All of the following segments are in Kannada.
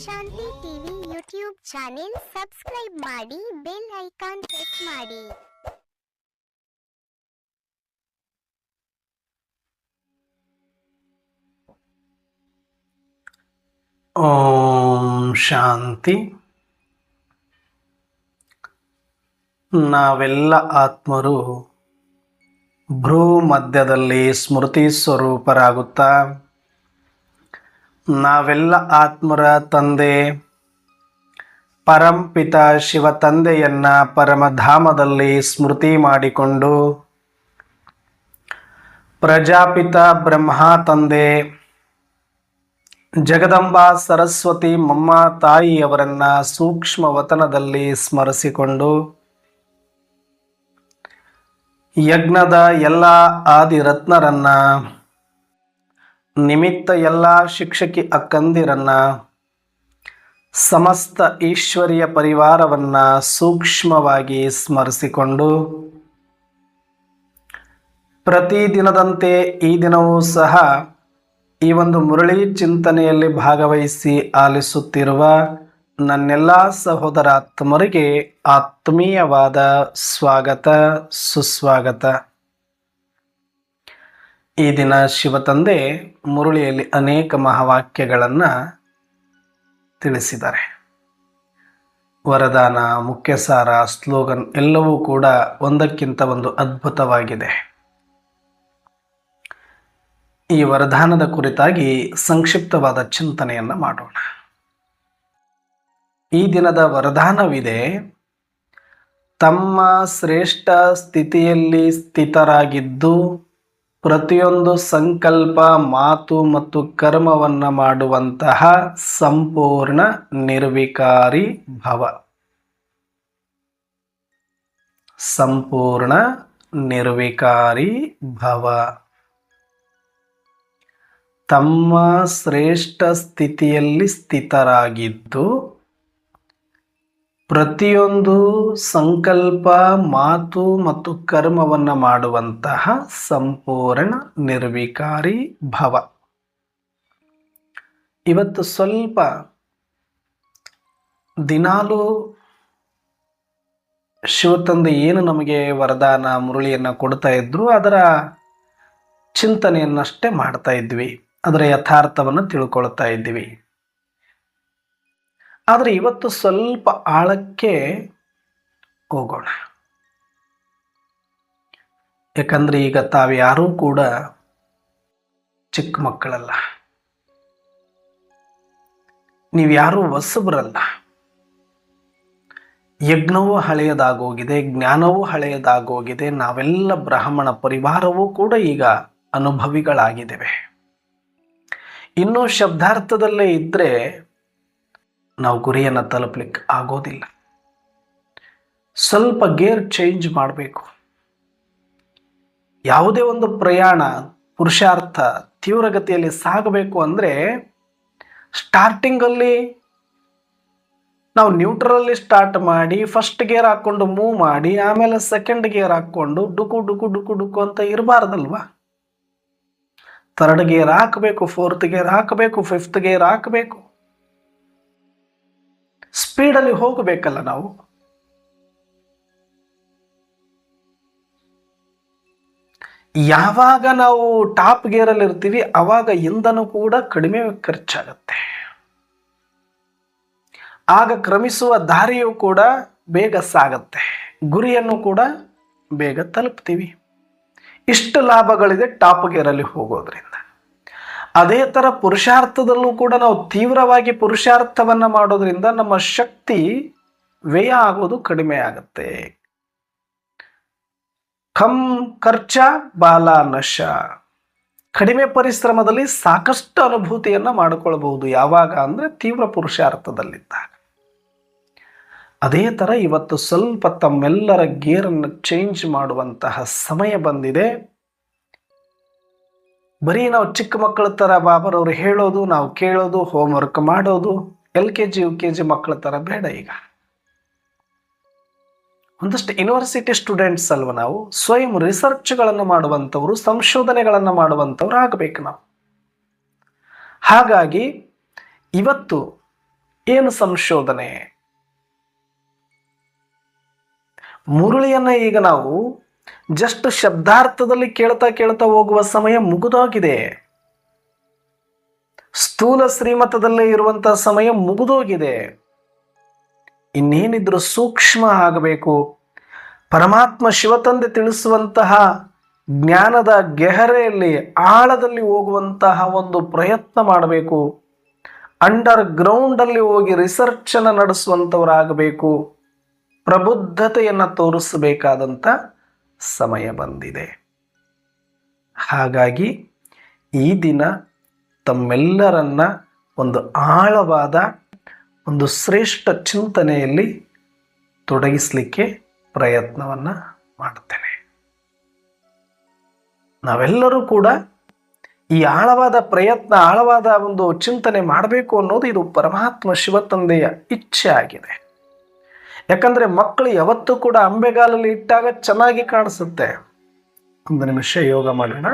ಶಾಂತಿ ಟಿವಿ ಯೂಟ್ಯೂಬ್ ಚಾನೆಲ್ ಸಬ್ಸ್ಕ್ರೈಬ್ ಮಾಡಿ, ಬೆಲ್ ಐಕಾನ್ ಪ್ರೆಸ್ ಮಾಡಿ. ಓಂ ಶಾಂತಿ. ನಾವೆಲ್ಲ ಆತ್ಮರು ಭ್ರೂ ಮಧ್ಯದಲ್ಲಿ ಸ್ಮೃತಿ ಸ್ವರೂಪರಾಗುತ್ತಾ ನಾವೆಲ್ಲ ಆತ್ಮರ ತಂದೆ ಪರಂಪಿತ ಶಿವ ತಂದೆಯನ್ನ ಪರಮಧಾಮದಲ್ಲಿ ಸ್ಮೃತಿ ಮಾಡಿಕೊಂಡು ಪ್ರಜಾಪಿತ ಬ್ರಹ್ಮ ತಂದೆ ಜಗದಂಬಾ ಸರಸ್ವತಿ ಮಮ್ಮ ತಾಯಿಯವರನ್ನ ಸೂಕ್ಷ್ಮ ವತನದಲ್ಲಿ ಸ್ಮರಿಸಿಕೊಂಡು ಯಜ್ಞದ ಎಲ್ಲ ಆದಿರತ್ನರನ್ನ ನಿಮಿತ್ತ ಎಲ್ಲ ಶಿಕ್ಷಕಿ ಅಕ್ಕಂದಿರನ್ನ ಸಮಸ್ತ ಈಶ್ವರಿಯ ಪರಿವಾರವನ್ನ ಸೂಕ್ಷ್ಮವಾಗಿ ಸ್ಮರಿಸಿಕೊಂಡು ಪ್ರತಿದಿನದಂತೆ ಈ ದಿನವೂ ಸಹ ಈ ಒಂದು ಮುರಳಿ ಚಿಂತನೆಯಲ್ಲಿ ಭಾಗವಹಿಸಿ ಆಲಿಸುತ್ತಿರುವ ನನ್ನೆಲ್ಲ ಸಹೋದರಾತ್ಮರಿಗೆ ಆತ್ಮೀಯವಾದ ಸ್ವಾಗತ ಸುಸ್ವಾಗತ. ಈ ದಿನ ಶಿವತಂದೆ ಮುರಳಿಯಲ್ಲಿ ಅನೇಕ ಮಹಾವಾಕ್ಯಗಳನ್ನು ತಿಳಿಸಿದ್ದಾರೆ. ವರದಾನ, ಮುಖ್ಯಸಾರ, ಸ್ಲೋಗನ್ ಎಲ್ಲವೂ ಕೂಡ ಒಂದಕ್ಕಿಂತ ಒಂದು ಅದ್ಭುತವಾಗಿದೆ. ಈ ವರದಾನದ ಕುರಿತಾಗಿ ಸಂಕ್ಷಿಪ್ತವಾದ ಚಿಂತನೆಯನ್ನು ಮಾಡೋಣ. ಈ ದಿನದ ವರದಾನವಿದೆ: ತಮ್ಮ ಶ್ರೇಷ್ಠ ಸ್ಥಿತಿಯಲ್ಲಿ ಸ್ಥಿತರಾಗಿದ್ದು ಪ್ರತಿಯೊಂದು ಸಂಕಲ್ಪ, ಮಾತು ಮತ್ತು ಕರ್ಮವನ್ನು ಮಾಡುವಂತಹ ಸಂಪೂರ್ಣ ನಿರ್ವಿಕಾರಿ ಭವ. ಸಂಪೂರ್ಣ ನಿರ್ವಿಕಾರಿ ಭವ. ತಮ್ಮ ಶ್ರೇಷ್ಠ ಸ್ಥಿತಿಯಲ್ಲಿ ಸ್ಥಿತರಾಗಿದ್ದು ಪ್ರತಿಯೊಂದು ಸಂಕಲ್ಪ, ಮಾತು ಮತ್ತು ಕರ್ಮವನ್ನು ಮಾಡುವಂತಹ ಸಂಪೂರ್ಣ ನಿರ್ವಿಕಾರಿ ಭವ. ಇವತ್ತು ಸ್ವಲ್ಪ ದಿನಾಲೂ ಶಿವತಂದೆ ಏನು ನಮಗೆ ವರದಾನ ಮುರಳಿಯನ್ನು ಕೊಡ್ತಾ ಇದ್ರು ಅದರ ಚಿಂತನೆಯನ್ನಷ್ಟೇ ಮಾಡ್ತಾ ಇದ್ವಿ, ಅದರ ಯಥಾರ್ಥವನ್ನು ತಿಳ್ಕೊಳ್ತಾ ಇದ್ವಿ. ಆದರೆ ಇವತ್ತು ಸ್ವಲ್ಪ ಆಳಕ್ಕೆ ಹೋಗೋಣ. ಯಾಕಂದ್ರೆ ಈಗ ತಾವ್ಯಾರೂ ಕೂಡ ಚಿಕ್ಕ ಮಕ್ಕಳಲ್ಲ, ನೀವ್ಯಾರೂ ಹೊಸಬರಲ್ಲ. ಯಜ್ಞವೂ ಹಳೆಯದಾಗೋಗಿದೆ, ಜ್ಞಾನವೂ ಹಳೆಯದಾಗೋಗಿದೆ. ನಾವೆಲ್ಲ ಬ್ರಾಹ್ಮಣ ಪರಿವಾರವೂ ಕೂಡ ಈಗ ಅನುಭವಿಗಳಾಗಿದ್ದೇವೆ. ಇನ್ನೂ ಶಬ್ದಾರ್ಥದಲ್ಲೇ ಇದ್ದರೆ ನಾವು ಗುರಿಯನ್ನು ತಲುಪಲಿಕ್ಕೆ ಆಗೋದಿಲ್ಲ. ಸ್ವಲ್ಪ ಗೇರ್ ಚೇಂಜ್ ಮಾಡಬೇಕು. ಯಾವುದೇ ಒಂದು ಪ್ರಯಾಣ, ಪುರುಷಾರ್ಥ ತೀವ್ರಗತಿಯಲ್ಲಿ ಸಾಗಬೇಕು ಅಂದರೆ ಸ್ಟಾರ್ಟಿಂಗಲ್ಲಿ ನಾವು ನ್ಯೂಟ್ರಲ್ಲಿ ಸ್ಟಾರ್ಟ್ ಮಾಡಿ ಫಸ್ಟ್ ಗೇರ್ ಹಾಕ್ಕೊಂಡು ಮೂವ್ ಮಾಡಿ ಆಮೇಲೆ ಸೆಕೆಂಡ್ ಗೇರ್ ಹಾಕ್ಕೊಂಡು ಡುಕು ಡುಕು ಡುಕು ಡುಕು ಅಂತ ಇರಬಾರ್ದಲ್ವಾ. ಥರ್ಡ್ ಗೇರ್ ಹಾಕಬೇಕು, ಫೋರ್ತ್ ಗೇರ್ ಹಾಕಬೇಕು, ಫಿಫ್ತ್ ಗೇರ್ ಹಾಕಬೇಕು. ಸ್ಪೀಡಲ್ಲಿ ಹೋಗಬೇಕಲ್ಲ ನಾವು. ಯಾವಾಗ ನಾವು ಟಾಪ್ ಗೇರಲ್ಲಿ ಇರ್ತೀವಿ ಆವಾಗ ಇಂಧನ ಕೂಡ ಕಡಿಮೆ ಖರ್ಚಾಗತ್ತೆ. ಆಗ ಕ್ರಮಿಸುವ ದಾರಿಯೂ ಕೂಡ ಬೇಗ ಸಾಗತ್ತೆ, ಗುರಿಯನ್ನು ಕೂಡ ಬೇಗ ತಲುಪ್ತೀವಿ. ಇಷ್ಟು ಲಾಭಗಳಿದೆ ಟಾಪ್ ಗೇರಲ್ಲಿ ಹೋಗೋದ್ರಿಂದ. ಅದೇ ಥರ ಪುರುಷಾರ್ಥದಲ್ಲೂ ಕೂಡ ನಾವು ತೀವ್ರವಾಗಿ ಪುರುಷಾರ್ಥವನ್ನು ಮಾಡೋದ್ರಿಂದ ನಮ್ಮ ಶಕ್ತಿ ವ್ಯಯ ಆಗೋದು ಕಡಿಮೆ ಆಗುತ್ತೆ. ಕಮ್ ಖರ್ಚ ಬಾಲ ನಶ. ಕಡಿಮೆ ಪರಿಶ್ರಮದಲ್ಲಿ ಸಾಕಷ್ಟು ಅನುಭೂತಿಯನ್ನು ಮಾಡಿಕೊಳ್ಬಹುದು. ಯಾವಾಗ ಅಂದರೆ ತೀವ್ರ ಪುರುಷಾರ್ಥದಲ್ಲಿದ್ದಾಗ. ಅದೇ ಥರ ಇವತ್ತು ಸ್ವಲ್ಪ ತಮ್ಮೆಲ್ಲರ ಗೇರನ್ನು ಚೇಂಜ್ ಮಾಡುವಂತಹ ಸಮಯ ಬಂದಿದೆ. ಬರೀ ನಾವು ಚಿಕ್ಕ ಮಕ್ಕಳ ಥರ ಬಾಬರವರು ಹೇಳೋದು, ನಾವು ಕೇಳೋದು, ಹೋಮ್ವರ್ಕ್ ಮಾಡೋದು, LKG UKG ಮಕ್ಕಳ ಥರ ಬೇಡ. ಈಗ ಒಂದಷ್ಟು ಯೂನಿವರ್ಸಿಟಿ ಸ್ಟೂಡೆಂಟ್ಸ್ ಅಲ್ವ ನಾವು. ಸ್ವಯಂ ರಿಸರ್ಚ್ಗಳನ್ನು ಮಾಡುವಂಥವ್ರು, ಸಂಶೋಧನೆಗಳನ್ನು ಮಾಡುವಂಥವ್ರು ಆಗಬೇಕು ನಾವು. ಹಾಗಾಗಿ ಇವತ್ತು ಏನು ಸಂಶೋಧನೆ? ಮುರಳಿಯನ್ನ ಈಗ ನಾವು ಜಸ್ಟ್ ಶಬ್ದಾರ್ಥದಲ್ಲಿ ಕೇಳ್ತಾ ಕೇಳ್ತಾ ಹೋಗುವ ಸಮಯ ಮುಗಿದೋಗಿದೆ. ಸ್ಥೂಲ ಶ್ರೀಮತದಲ್ಲೇ ಇರುವಂತಹ ಸಮಯ ಮುಗಿದೋಗಿದೆ. ಇನ್ನೇನಿದ್ರು ಸೂಕ್ಷ್ಮ ಆಗಬೇಕು. ಪರಮಾತ್ಮ ಶಿವತಂದೆ ತಿಳಿಸುವಂತಹ ಜ್ಞಾನದ ಗೆಹರೆಯಲ್ಲಿ ಆಳದಲ್ಲಿ ಹೋಗುವಂತಹ ಒಂದು ಪ್ರಯತ್ನ ಮಾಡಬೇಕು. ಅಂಡರ್ ಗ್ರೌಂಡ್ ಅಲ್ಲಿ ಹೋಗಿ ರಿಸರ್ಚ್ ಅನ್ನು ನಡೆಸುವಂಥವರಾಗಬೇಕು. ಪ್ರಬುದ್ಧತೆಯನ್ನು ತೋರಿಸಬೇಕಾದಂಥ ಸಮಯ ಬಂದಿದೆ. ಹಾಗಾಗಿ ಈ ದಿನ ತಮ್ಮೆಲ್ಲರನ್ನ ಒಂದು ಆಳವಾದ ಒಂದು ಶ್ರೇಷ್ಠ ಚಿಂತನೆಯಲ್ಲಿ ತೊಡಗಿಸಲಿಕ್ಕೆ ಪ್ರಯತ್ನವನ್ನು ಮಾಡುತ್ತೇನೆ. ನಾವೆಲ್ಲರೂ ಕೂಡ ಈ ಆಳವಾದ ಪ್ರಯತ್ನ, ಆಳವಾದ ಒಂದು ಚಿಂತನೆ ಮಾಡಬೇಕು ಅನ್ನೋದು ಇದು ಪರಮಾತ್ಮ ಶಿವತಂದೆಯ ಇಚ್ಛೆ ಆಗಿದೆ. ಯಾಕಂದ್ರೆ ಮಕ್ಕಳು ಯಾವತ್ತೂ ಕೂಡ ಅಂಬೆಗಾಲಲ್ಲಿ ಇಟ್ಟಾಗ ಚೆನ್ನಾಗಿ ಕಾಣಿಸುತ್ತೆ. ಒಂದು ನಿಮಿಷ ಯೋಗ ಮಾಡೋಣ.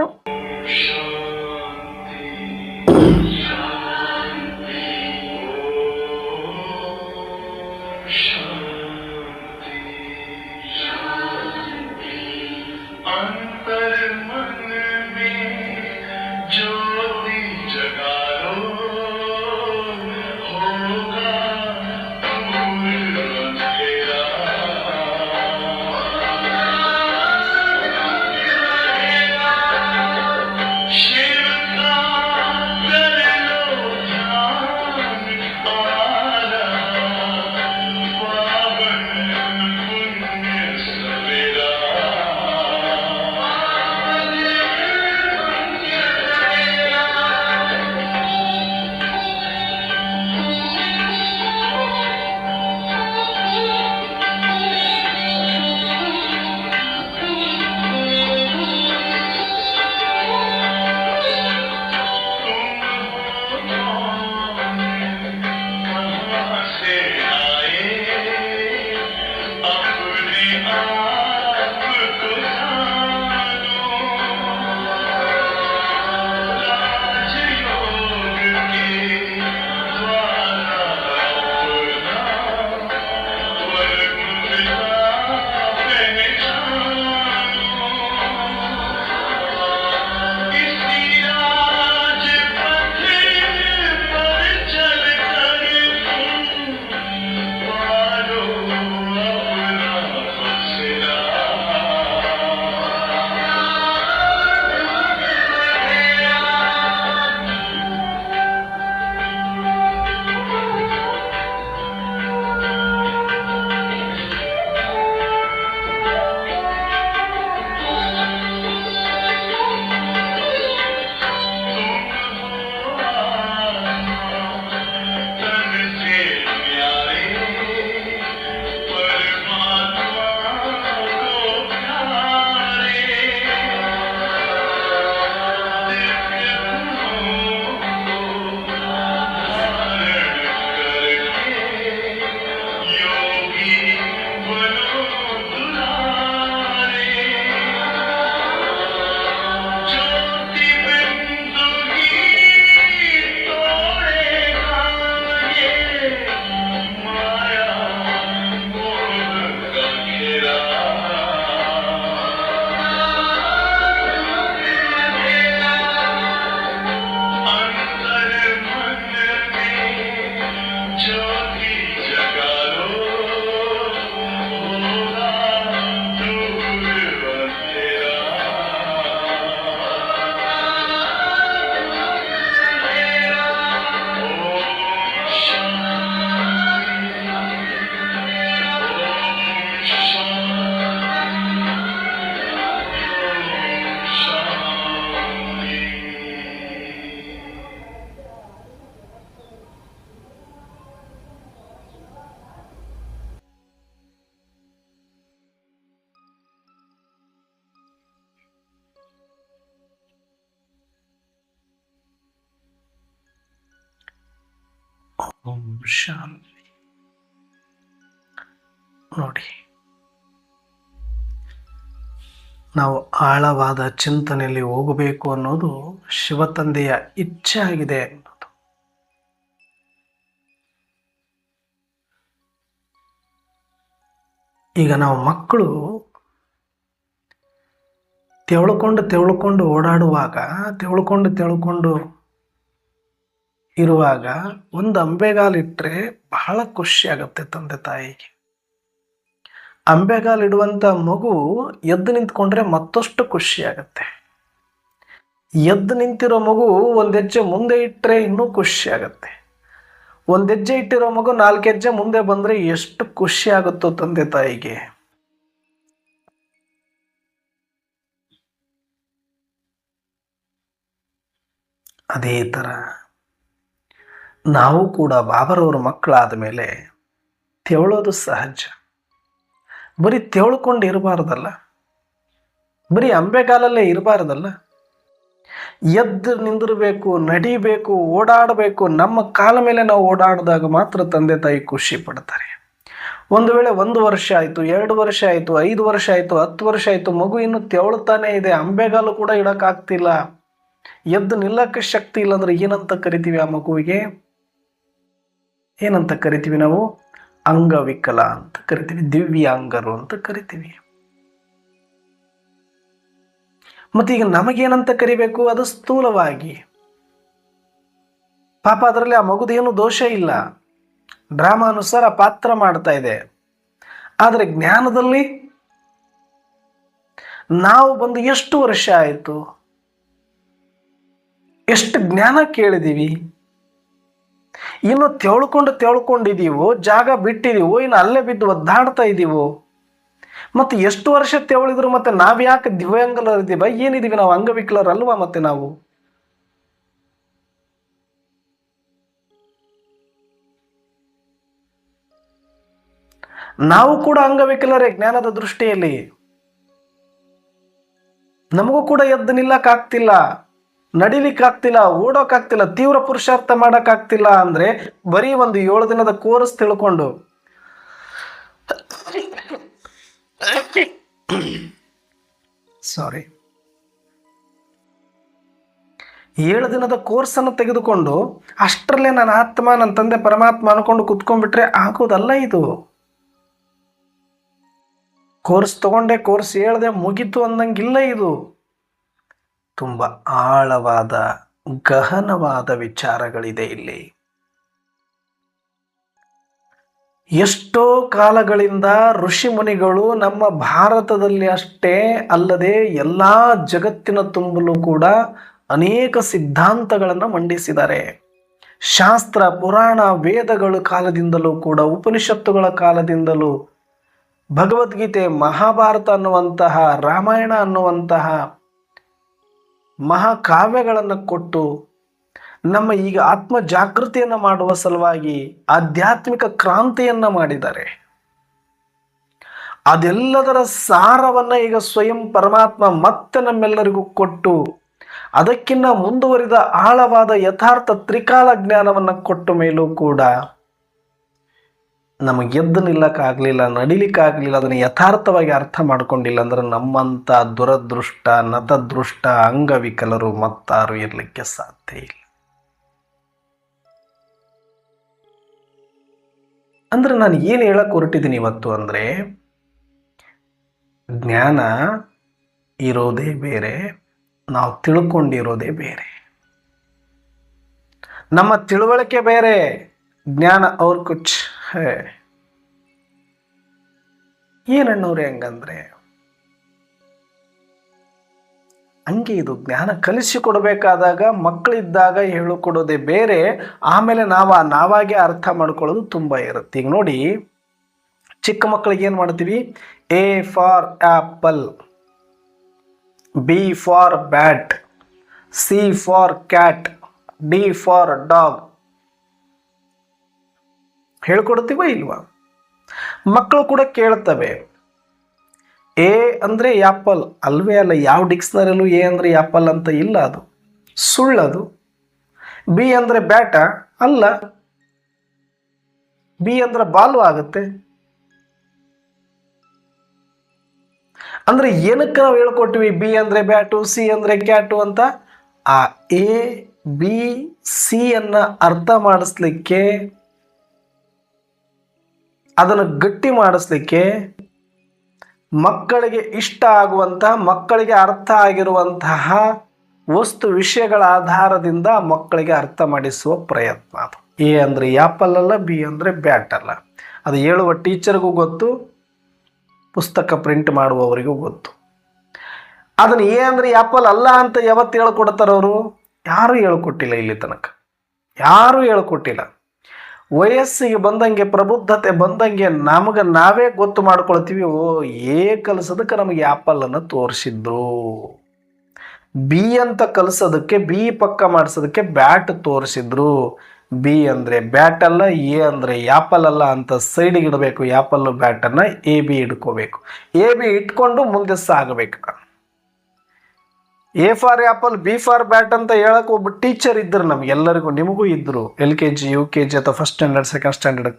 ಓಂ ಶಾಂತಿ. ನೋಡಿ, ನಾವು ಆಳವಾದ ಚಿಂತನೆಯಲ್ಲಿ ಹೋಗಬೇಕು ಅನ್ನೋದು ಶಿವತಂದೆಯ ಇಚ್ಛೆ ಆಗಿದೆ ಅನ್ನೋದು. ಈಗ ನಾವು ಮಕ್ಕಳು ತೆವಳ್ಕೊಂಡು ಓಡಾಡುವಾಗ ತೆವಳ್ಕೊಂಡು ಇರುವಾಗ ಒಂದು ಅಂಬೆಗಾಲಿಟ್ರೆ ಬಹಳ ಖುಷಿ ಆಗುತ್ತೆ ತಂದೆ ತಾಯಿಗೆ. ಅಂಬೆಗಾಲಿಡುವಂಥ ಮಗು ಎದ್ದು ನಿಂತ್ಕೊಂಡ್ರೆ ಮತ್ತಷ್ಟು ಖುಷಿ ಆಗುತ್ತೆ. ಎದ್ದು ನಿಂತಿರೋ ಮಗು ಒಂದು ಹೆಜ್ಜೆ ಮುಂದೆ ಇಟ್ಟರೆ ಇನ್ನೂ ಖುಷಿ ಆಗುತ್ತೆ. ಒಂದು ಹೆಜ್ಜೆ ಇಟ್ಟಿರೋ ಮಗು 4 ಹೆಜ್ಜೆ ಮುಂದೆ ಬಂದರೆ ಎಷ್ಟು ಖುಷಿ ಆಗುತ್ತೋ ತಂದೆ ತಾಯಿಗೆ. ಅದೇ ಥರ ನಾವು ಕೂಡ ಬಾಬರವ್ರ ಮಕ್ಕಳಾದ ಮೇಲೆ ತೆವಳೋದು ಸಹಜ. ಬರೀ ತೆವಳ್ಕೊಂಡು ಇರಬಾರ್ದಲ್ಲ, ಬರೀ ಅಂಬೆಗಾಲಲ್ಲೇ ಇರಬಾರ್ದಲ್ಲ. ಎದ್ದು ನಿಂದಿರಬೇಕು, ನಡಿಬೇಕು, ಓಡಾಡಬೇಕು. ನಮ್ಮ ಕಾಲ ಮೇಲೆ ನಾವು ಓಡಾಡಿದಾಗ ಮಾತ್ರ ತಂದೆ ತಾಯಿ ಖುಷಿ ಪಡ್ತಾರೆ. ಒಂದು ವೇಳೆ 1 ವರ್ಷ ಆಯಿತು, 2 ವರ್ಷ ಆಯಿತು, 5 ವರ್ಷ ಆಯಿತು, 10 ವರ್ಷ ಆಯಿತು, ಮಗು ಇನ್ನು ತೆವಳ್ತಾನೆ ಇದೆ, ಅಂಬೆಗಾಲು ಕೂಡ ಇಡೋಕ್ಕಾಗ್ತಿಲ್ಲ, ಎದ್ದು ನಿಲ್ಲಕ್ಕೆ ಶಕ್ತಿ ಇಲ್ಲ ಅಂದ್ರೆ ಏನಂತ ಕರಿತೀವಿ ಆ ಮಗುವಿಗೆ? ಏನಂತ ಕರಿತೀವಿ ನಾವು? ಅಂಗವಿಕಲ ಅಂತ ಕರಿತೀವಿ, ದಿವ್ಯಾಂಗರು ಅಂತ ಕರಿತೀವಿ. ಮತ್ತೀಗ ನಮಗೇನಂತ ಕರಿಬೇಕು? ಅದು ಸ್ಥೂಲವಾಗಿ. ಪಾಪ ಅದರಲ್ಲಿ ಆ ಮಗುದೇನು ದೋಷ ಇಲ್ಲ, ಡ್ರಾಮಾನುಸಾರ ಪಾತ್ರ ಮಾಡ್ತಾ ಇದೆ. ಆದರೆ ಜ್ಞಾನದಲ್ಲಿ ನಾವು ಬಂದು ಎಷ್ಟು ವರ್ಷ ಆಯಿತು, ಎಷ್ಟು ಜ್ಞಾನ ಕೇಳಿದೀವಿ, ಇನ್ನು ತೆವಳ್ಕೊಂಡಿದ್ದೀವೋ, ಜಾಗ ಬಿಟ್ಟಿದೀವೋ, ಇನ್ನು ಅಲ್ಲೇ ಬಿದ್ದು ಒದ್ದಾಡ್ತಾ ಇದ್ದೀವೋ. ಮತ್ತೆ ಎಷ್ಟು ವರ್ಷ ತೆವಳಿದ್ರು ಮತ್ತೆ ನಾವ್ಯಾಕೆ ದಿವ್ಯಾಂಗಲರಿದ್ದೀವ? ಏನಿದೀವಿ ನಾವು? ಅಂಗವಿಕಲರಲ್ವಾ ಮತ್ತೆ ನಾವು? ನಾವು ಕೂಡ ಅಂಗವಿಕಲರೇ ಜ್ಞಾನದ ದೃಷ್ಟಿಯಲ್ಲಿ. ನಮಗೂ ಕೂಡ ಎದ್ದು ನಿಲ್ಲಕ್ಕಾಗ್ತಿಲ್ಲ, ನಡಿಲಿಕ್ಕಾಗ್ತಿಲ್ಲ, ಓಡೋಕ್ಕಾಗ್ತಿಲ್ಲ, ತೀವ್ರ ಪುರುಷಾರ್ಥ ಮಾಡೋಕ್ಕಾಗ್ತಿಲ್ಲ. ಅಂದ್ರೆ ಬರೀ ಒಂದು 7 ದಿನದ ಕೋರ್ಸ್ ತಿಳ್ಕೊಂಡು ಸಾರಿ 7 ದಿನದ ಕೋರ್ಸನ್ನು ತೆಗೆದುಕೊಂಡು ಅಷ್ಟರಲ್ಲೇ ನನ್ನ ಆತ್ಮ, ನನ್ನ ತಂದೆ ಪರಮಾತ್ಮ ಅನ್ಕೊಂಡು ಕುತ್ಕೊಂಡ್ಬಿಟ್ರೆ ಆಗೋದಲ್ಲ ಇದು. ಕೋರ್ಸ್ ತಗೊಂಡೆ, ಕೋರ್ಸ್ ಹೇಳ್ದೆ, ಮುಗೀತು ಅಂದಂಗಿಲ್ಲ ಇದು. ತುಂಬ ಆಳವಾದ ಗಹನವಾದ ವಿಚಾರಗಳಿದೆ ಇಲ್ಲಿ. ಎಷ್ಟೋ ಕಾಲಗಳಿಂದ ಋಷಿ ಮುನಿಗಳು ನಮ್ಮ ಭಾರತದಲ್ಲಿ ಅಷ್ಟೇ ಅಲ್ಲದೆ ಎಲ್ಲ ಜಗತ್ತಿನ ತುಂಬಲು ಕೂಡ ಅನೇಕ ಸಿದ್ಧಾಂತಗಳನ್ನು ಮಂಡಿಸಿದ್ದಾರೆ. ಶಾಸ್ತ್ರ, ಪುರಾಣ, ವೇದಗಳ ಕಾಲದಿಂದಲೂ ಕೂಡ, ಉಪನಿಷತ್ತುಗಳ ಕಾಲದಿಂದಲೂ, ಭಗವದ್ಗೀತೆ, ಮಹಾಭಾರತ ಅನ್ನುವಂತಹ, ರಾಮಾಯಣ ಅನ್ನುವಂತಹ ಮಹಾಕಾವ್ಯಗಳನ್ನು ಕೊಟ್ಟು ನಮ್ಮ ಈಗ ಆತ್ಮ ಜಾಗೃತಿಯನ್ನು ಮಾಡುವ ಸಲುವಾಗಿ ಆಧ್ಯಾತ್ಮಿಕ ಕ್ರಾಂತಿಯನ್ನ ಮಾಡಿದ್ದಾರೆ. ಅದೆಲ್ಲದರ ಸಾರವನ್ನ ಈಗ ಸ್ವಯಂ ಪರಮಾತ್ಮ ಮತ್ತೆ ನಮ್ಮೆಲ್ಲರಿಗೂ ಕೊಟ್ಟು ಅದಕ್ಕಿಂತ ಮುಂದುವರಿದ ಆಳವಾದ ಯಥಾರ್ಥ ತ್ರಿಕಾಲ ಜ್ಞಾನವನ್ನು ಕೊಟ್ಟ ಮೇಲೂ ಕೂಡ ನಮಗೆ ಎದ್ದು ನಿಲ್ಲಕ್ಕಾಗಲಿಲ್ಲ, ನಡಿಲಿಕ್ಕಾಗಲಿಲ್ಲ, ಅದನ್ನು ಯಥಾರ್ಥವಾಗಿ ಅರ್ಥ ಮಾಡ್ಕೊಂಡಿಲ್ಲ ಅಂದ್ರೆ ನಮ್ಮಂಥ ದುರದೃಷ್ಟ, ನತದೃಷ್ಟ ಅಂಗವಿಕಲರು ಮತ್ತಾರು ಇರಲಿಕ್ಕೆ ಸಾಧ್ಯ ಇಲ್ಲ. ಅಂದ್ರೆ ನಾನು ಏನು ಹೇಳಕ್ ಹೊರಟಿದ್ದೀನಿ ಇವತ್ತು ಅಂದ್ರೆ, ಜ್ಞಾನ ಇರೋದೇ ಬೇರೆ, ನಾವು ತಿಳ್ಕೊಂಡಿರೋದೇ ಬೇರೆ. ನಮ್ಮ ತಿಳುವಳಿಕೆ ಬೇರೆ, ಜ್ಞಾನ ಅವ್ರ ಕುಚ್ ಹೇ. ಏನಣ್ಣವ್ರೆ ಹಂಗಂದ್ರೆ? ಹಂಗೆ ಇದು ಜ್ಞಾನ ಕಲಿಸಿಕೊಡ್ಬೇಕಾದಾಗ, ಮಕ್ಕಳಿದ್ದಾಗ ಹೇಳಿಕೊಡೋದೇ ಬೇರೆ, ಆಮೇಲೆ ನಾವಾಗೆ ಅರ್ಥ ಮಾಡ್ಕೊಳ್ಳೋದು ತುಂಬ ಇರುತ್ತೆ. ಈಗ ನೋಡಿ, ಚಿಕ್ಕ ಮಕ್ಕಳಿಗೆ ಏನು ಮಾಡ್ತೀವಿ? A for apple, B for bat, C for cat, D for dog ಹೇಳ್ಕೊಡ್ತೀವ ಇಲ್ವಾ? ಮಕ್ಕಳು ಕೂಡ ಕೇಳ್ತವೆ. ಎ ಅಂದರೆ ಆ್ಯಪಲ್ ಅಲ್ವೇ ಅಲ್ಲ, ಯಾವ ಡಿಕ್ಸ್ನರಿಯಲ್ಲೂ ಎ ಅಂದರೆ ಆ್ಯಪಲ್ ಅಂತ ಇಲ್ಲ, ಅದು ಸುಳ್ಳದು. ಬಿ ಅಂದರೆ ಬ್ಯಾಟ ಅಲ್ಲ, ಬಿ ಅಂದ್ರೆ ಬಾಲು ಆಗುತ್ತೆ. ಅಂದ್ರೆ ಏನಕ್ಕೆ ನಾವು ಹೇಳ್ಕೊಟ್ವಿ ಬಿ ಅಂದ್ರೆ ಬ್ಯಾಟು, ಸಿ ಅಂದ್ರೆ ಕ್ಯಾಟು ಅಂತ? ಆ ಎ ಬಿ ಸಿ ಅನ್ನ ಅರ್ಥ ಮಾಡಿಸ್ಲಿಕ್ಕೆ, ಅದನ್ನು ಗಟ್ಟಿ ಮಾಡಿಸ್ಲಿಕ್ಕೆ ಮಕ್ಕಳಿಗೆ ಇಷ್ಟ ಆಗುವಂತಹ, ಮಕ್ಕಳಿಗೆ ಅರ್ಥ ಆಗಿರುವಂತಹ ವಸ್ತು ವಿಷಯಗಳ ಆಧಾರದಿಂದ ಮಕ್ಕಳಿಗೆ ಅರ್ಥ ಮಾಡಿಸುವ ಪ್ರಯತ್ನ. ಅದು ಎ ಅಂದರೆ ಆ್ಯಪಲ್ ಅಲ್ಲ, ಬಿ ಅಂದರೆ ಬ್ಯಾಟ್ ಅಲ್ಲ. ಅದು ಹೇಳುವ ಟೀಚರ್ಗೂ ಗೊತ್ತು, ಪುಸ್ತಕ ಪ್ರಿಂಟ್ ಮಾಡುವವರಿಗೂ ಗೊತ್ತು. ಅದನ್ನು ಎ ಅಂದರೆ ಆ್ಯಪಲ್ ಅಲ್ಲ ಅಂತ ಯಾವತ್ತು ಹೇಳ್ಕೊಡ್ತಾರವರು? ಯಾರೂ ಹೇಳ್ಕೊಟ್ಟಿಲ್ಲ, ಇಲ್ಲಿ ತನಕ ಯಾರೂ ಹೇಳ್ಕೊಟ್ಟಿಲ್ಲ. ವಯಸ್ಸಿಗೆ ಬಂದಂಗೆ, ಪ್ರಬುದ್ಧತೆ ಬಂದಂಗೆ ನಮಗೆ ನಾವೇ ಗೊತ್ತು ಮಾಡ್ಕೊಳ್ತೀವಿ. ಓ, ಎ ಕಲಿಸೋದಕ್ಕೆ ನಮಗೆ ಆ್ಯಪಲನ್ನು ತೋರಿಸಿದ್ರು, ಬಿ ಅಂತ ಕಲಿಸೋದಕ್ಕೆ, ಬಿ ಪಕ್ಕ ಮಾಡಿಸೋದಕ್ಕೆ ಬ್ಯಾಟ್ ತೋರಿಸಿದ್ರು. ಬಿ ಅಂದರೆ ಬ್ಯಾಟ್ ಅಲ್ಲ, ಎ ಅಂದರೆ ಆ್ಯಪಲ್ ಅಲ್ಲ ಅಂತ ಸೈಡಿಗೆ ಇಡಬೇಕು. ಆ್ಯಪಲ್ಲು ಬ್ಯಾಟನ್ನು ಎ ಬಿ ಇಟ್ಕೋಬೇಕು. ಎ ಬಿ ಇಟ್ಕೊಂಡು ಮುಂದೆ ಸಾಗಬೇಕು. A for apple, B for bat ಅಂತ ಹೇಳಕ್ಕೆ ಒಬ್ಬ ಟೀಚರ್ ಇದ್ದರು ನಮಗೆಲ್ಲರಿಗೂ, ನಿಮಗೂ ಇದ್ದರು, LKG UKG ಅಥವಾ ಫಸ್ಟ್ ಸ್ಟ್ಯಾಂಡರ್ಡ್ ಸೆಕೆಂಡ್ ಸ್ಟ್ಯಾಂಡರ್ಡ್.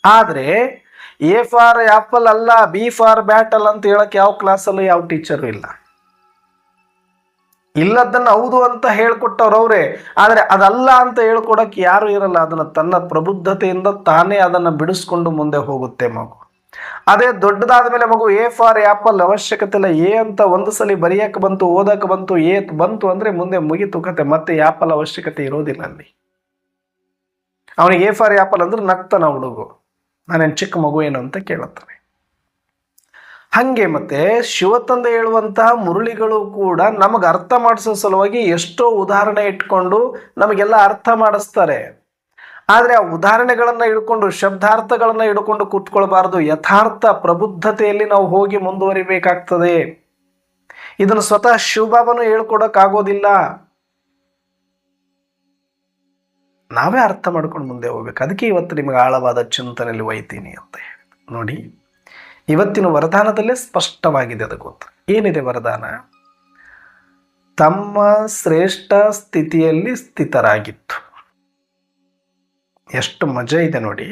ಆದರೆ ಎ ಫಾರ್ ಆ್ಯಪಲ್ ಅಲ್ಲ, ಬಿ ಫಾರ್ ಬ್ಯಾಟ್ ಅಲ್ಲ ಅಂತ ಹೇಳಕ್ಕೆ ಯಾವ ಕ್ಲಾಸಲ್ಲೂ ಯಾವ ಟೀಚರು ಇಲ್ಲ. ಇಲ್ಲದನ್ನು ಹೌದು ಅಂತ ಹೇಳ್ಕೊಟ್ಟವ್ರು ಅವರೇ, ಆದರೆ ಅದಲ್ಲ ಅಂತ ಹೇಳ್ಕೊಡಕ್ಕೆ ಯಾರು ಇರಲ್ಲ. ಅದನ್ನು ತನ್ನ ಪ್ರಬುದ್ಧತೆಯಿಂದ ತಾನೇ ಅದನ್ನು ಬಿಡಿಸ್ಕೊಂಡು ಮುಂದೆ ಹೋಗುತ್ತೆ ಮಗು. ಅದೇ ದೊಡ್ಡದಾದ ಮೇಲೆ ಮಗು ಎ ಫಾರ್ ಆ್ಯಪಲ್ ಅವಶ್ಯಕತೆ ಇಲ್ಲ, ಎ ಅಂತ ಒಂದು ಸಲ ಬರೆಯಕ್ಕೆ ಬಂತು, ಓದಕ್ಕೆ ಬಂತು, ಎ ಬಂತು ಅಂದರೆ ಮುಂದೆ ಮುಗಿತು ಕತೆ. ಮತ್ತೆ ಆ್ಯಪಲ್ ಅವಶ್ಯಕತೆ ಇರೋದಿಲ್ಲ ಅಲ್ಲಿ. ಅವನಿಗೆ ಎ ಫಾರ್ ಆ್ಯಪಲ್ ಅಂದ್ರೆ ನಗ್ತಾನ ಹುಡುಗು, ನಾನೇನು ಚಿಕ್ಕ ಮಗು ಏನು ಅಂತ ಕೇಳುತ್ತಾನೆ. ಹಾಗೆ ಮತ್ತೆ ಶಿವತಂದೆ ಹೇಳುವಂತಹ ಮುರುಳಿಗಳು ಕೂಡ ನಮಗೆ ಅರ್ಥ ಮಾಡಿಸೋ ಸಲುವಾಗಿ ಎಷ್ಟೋ ಉದಾಹರಣೆ ಇಟ್ಕೊಂಡು ನಮಗೆಲ್ಲ ಅರ್ಥ ಮಾಡಿಸ್ತಾರೆ. ಆದರೆ ಆ ಉದಾಹರಣೆಗಳನ್ನು ಹಿಡ್ಕೊಂಡು, ಶಬ್ದಾರ್ಥಗಳನ್ನು ಹಿಡ್ಕೊಂಡು ಕೂತ್ಕೊಳ್ಬಾರ್ದು. ಯಥಾರ್ಥ ಪ್ರಬುದ್ಧತೆಯಲ್ಲಿ ನಾವು ಹೋಗಿ ಮುಂದುವರಿಬೇಕಾಗ್ತದೆ. ಇದನ್ನು ಸ್ವತಃ ಶಿವಬಾಬನು ಹೇಳ್ಕೊಡಕ್ಕಾಗೋದಿಲ್ಲ, ನಾವೇ ಅರ್ಥ ಮಾಡ್ಕೊಂಡು ಮುಂದೆ ಹೋಗ್ಬೇಕು. ಅದಕ್ಕೆ ಇವತ್ತು ನಿಮಗೆ ಆಳವಾದ ಚಿಂತನೆಯಲ್ಲಿ ಒಯ್ತೀನಿ ಅಂತ ಹೇಳಿ ನೋಡಿ. ಇವತ್ತಿನ ವರದಾನದಲ್ಲೇ ಸ್ಪಷ್ಟವಾಗಿದೆ, ಅದು ಗೊತ್ತು. ಏನಿದೆ ವರದಾನ? ತಮ್ಮ ಶ್ರೇಷ್ಠ ಸ್ಥಿತಿಯಲ್ಲಿ ಸ್ಥಿತರಾಗಿತ್ತು. ಎಷ್ಟು ಮಜಾ ಇದೆ ನೋಡಿ.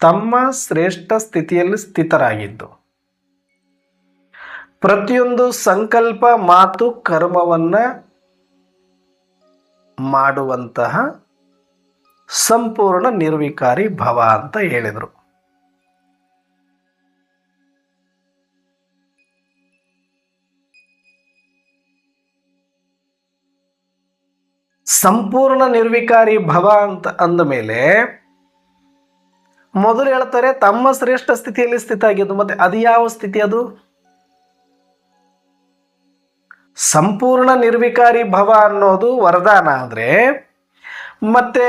ತಮ್ಮ ಶ್ರೇಷ್ಠ ಸ್ಥಿತಿಯಲ್ಲಿ ಸ್ಥಿತರಾಗಿದ್ದು, ಪ್ರತಿಯೊಂದು ಸಂಕಲ್ಪ, ಮಾತು, ಕರ್ಮವನ್ನ ಮಾಡುವಂತಹ ಸಂಪೂರ್ಣ ನಿರ್ವಿಕಾರಿ ಭವ ಅಂತ ಹೇಳಿದರು. ಸಂಪೂರ್ಣ ನಿರ್ವಿಕಾರಿ ಭವ ಅಂತ ಅಂದ ಮೇಲೆ ಮೊದಲು ಹೇಳ್ತಾರೆ ತಮ್ಮ ಶ್ರೇಷ್ಠ ಸ್ಥಿತಿಯಲ್ಲಿ ಸ್ಥಿತ ಆಗಿದ್ದು. ಮತ್ತೆ ಅದು ಯಾವ ಸ್ಥಿತಿ? ಅದು ಸಂಪೂರ್ಣ ನಿರ್ವಿಕಾರಿ ಭವ ಅನ್ನೋದು ವರದಾನ ಆದ್ರೆ, ಮತ್ತೆ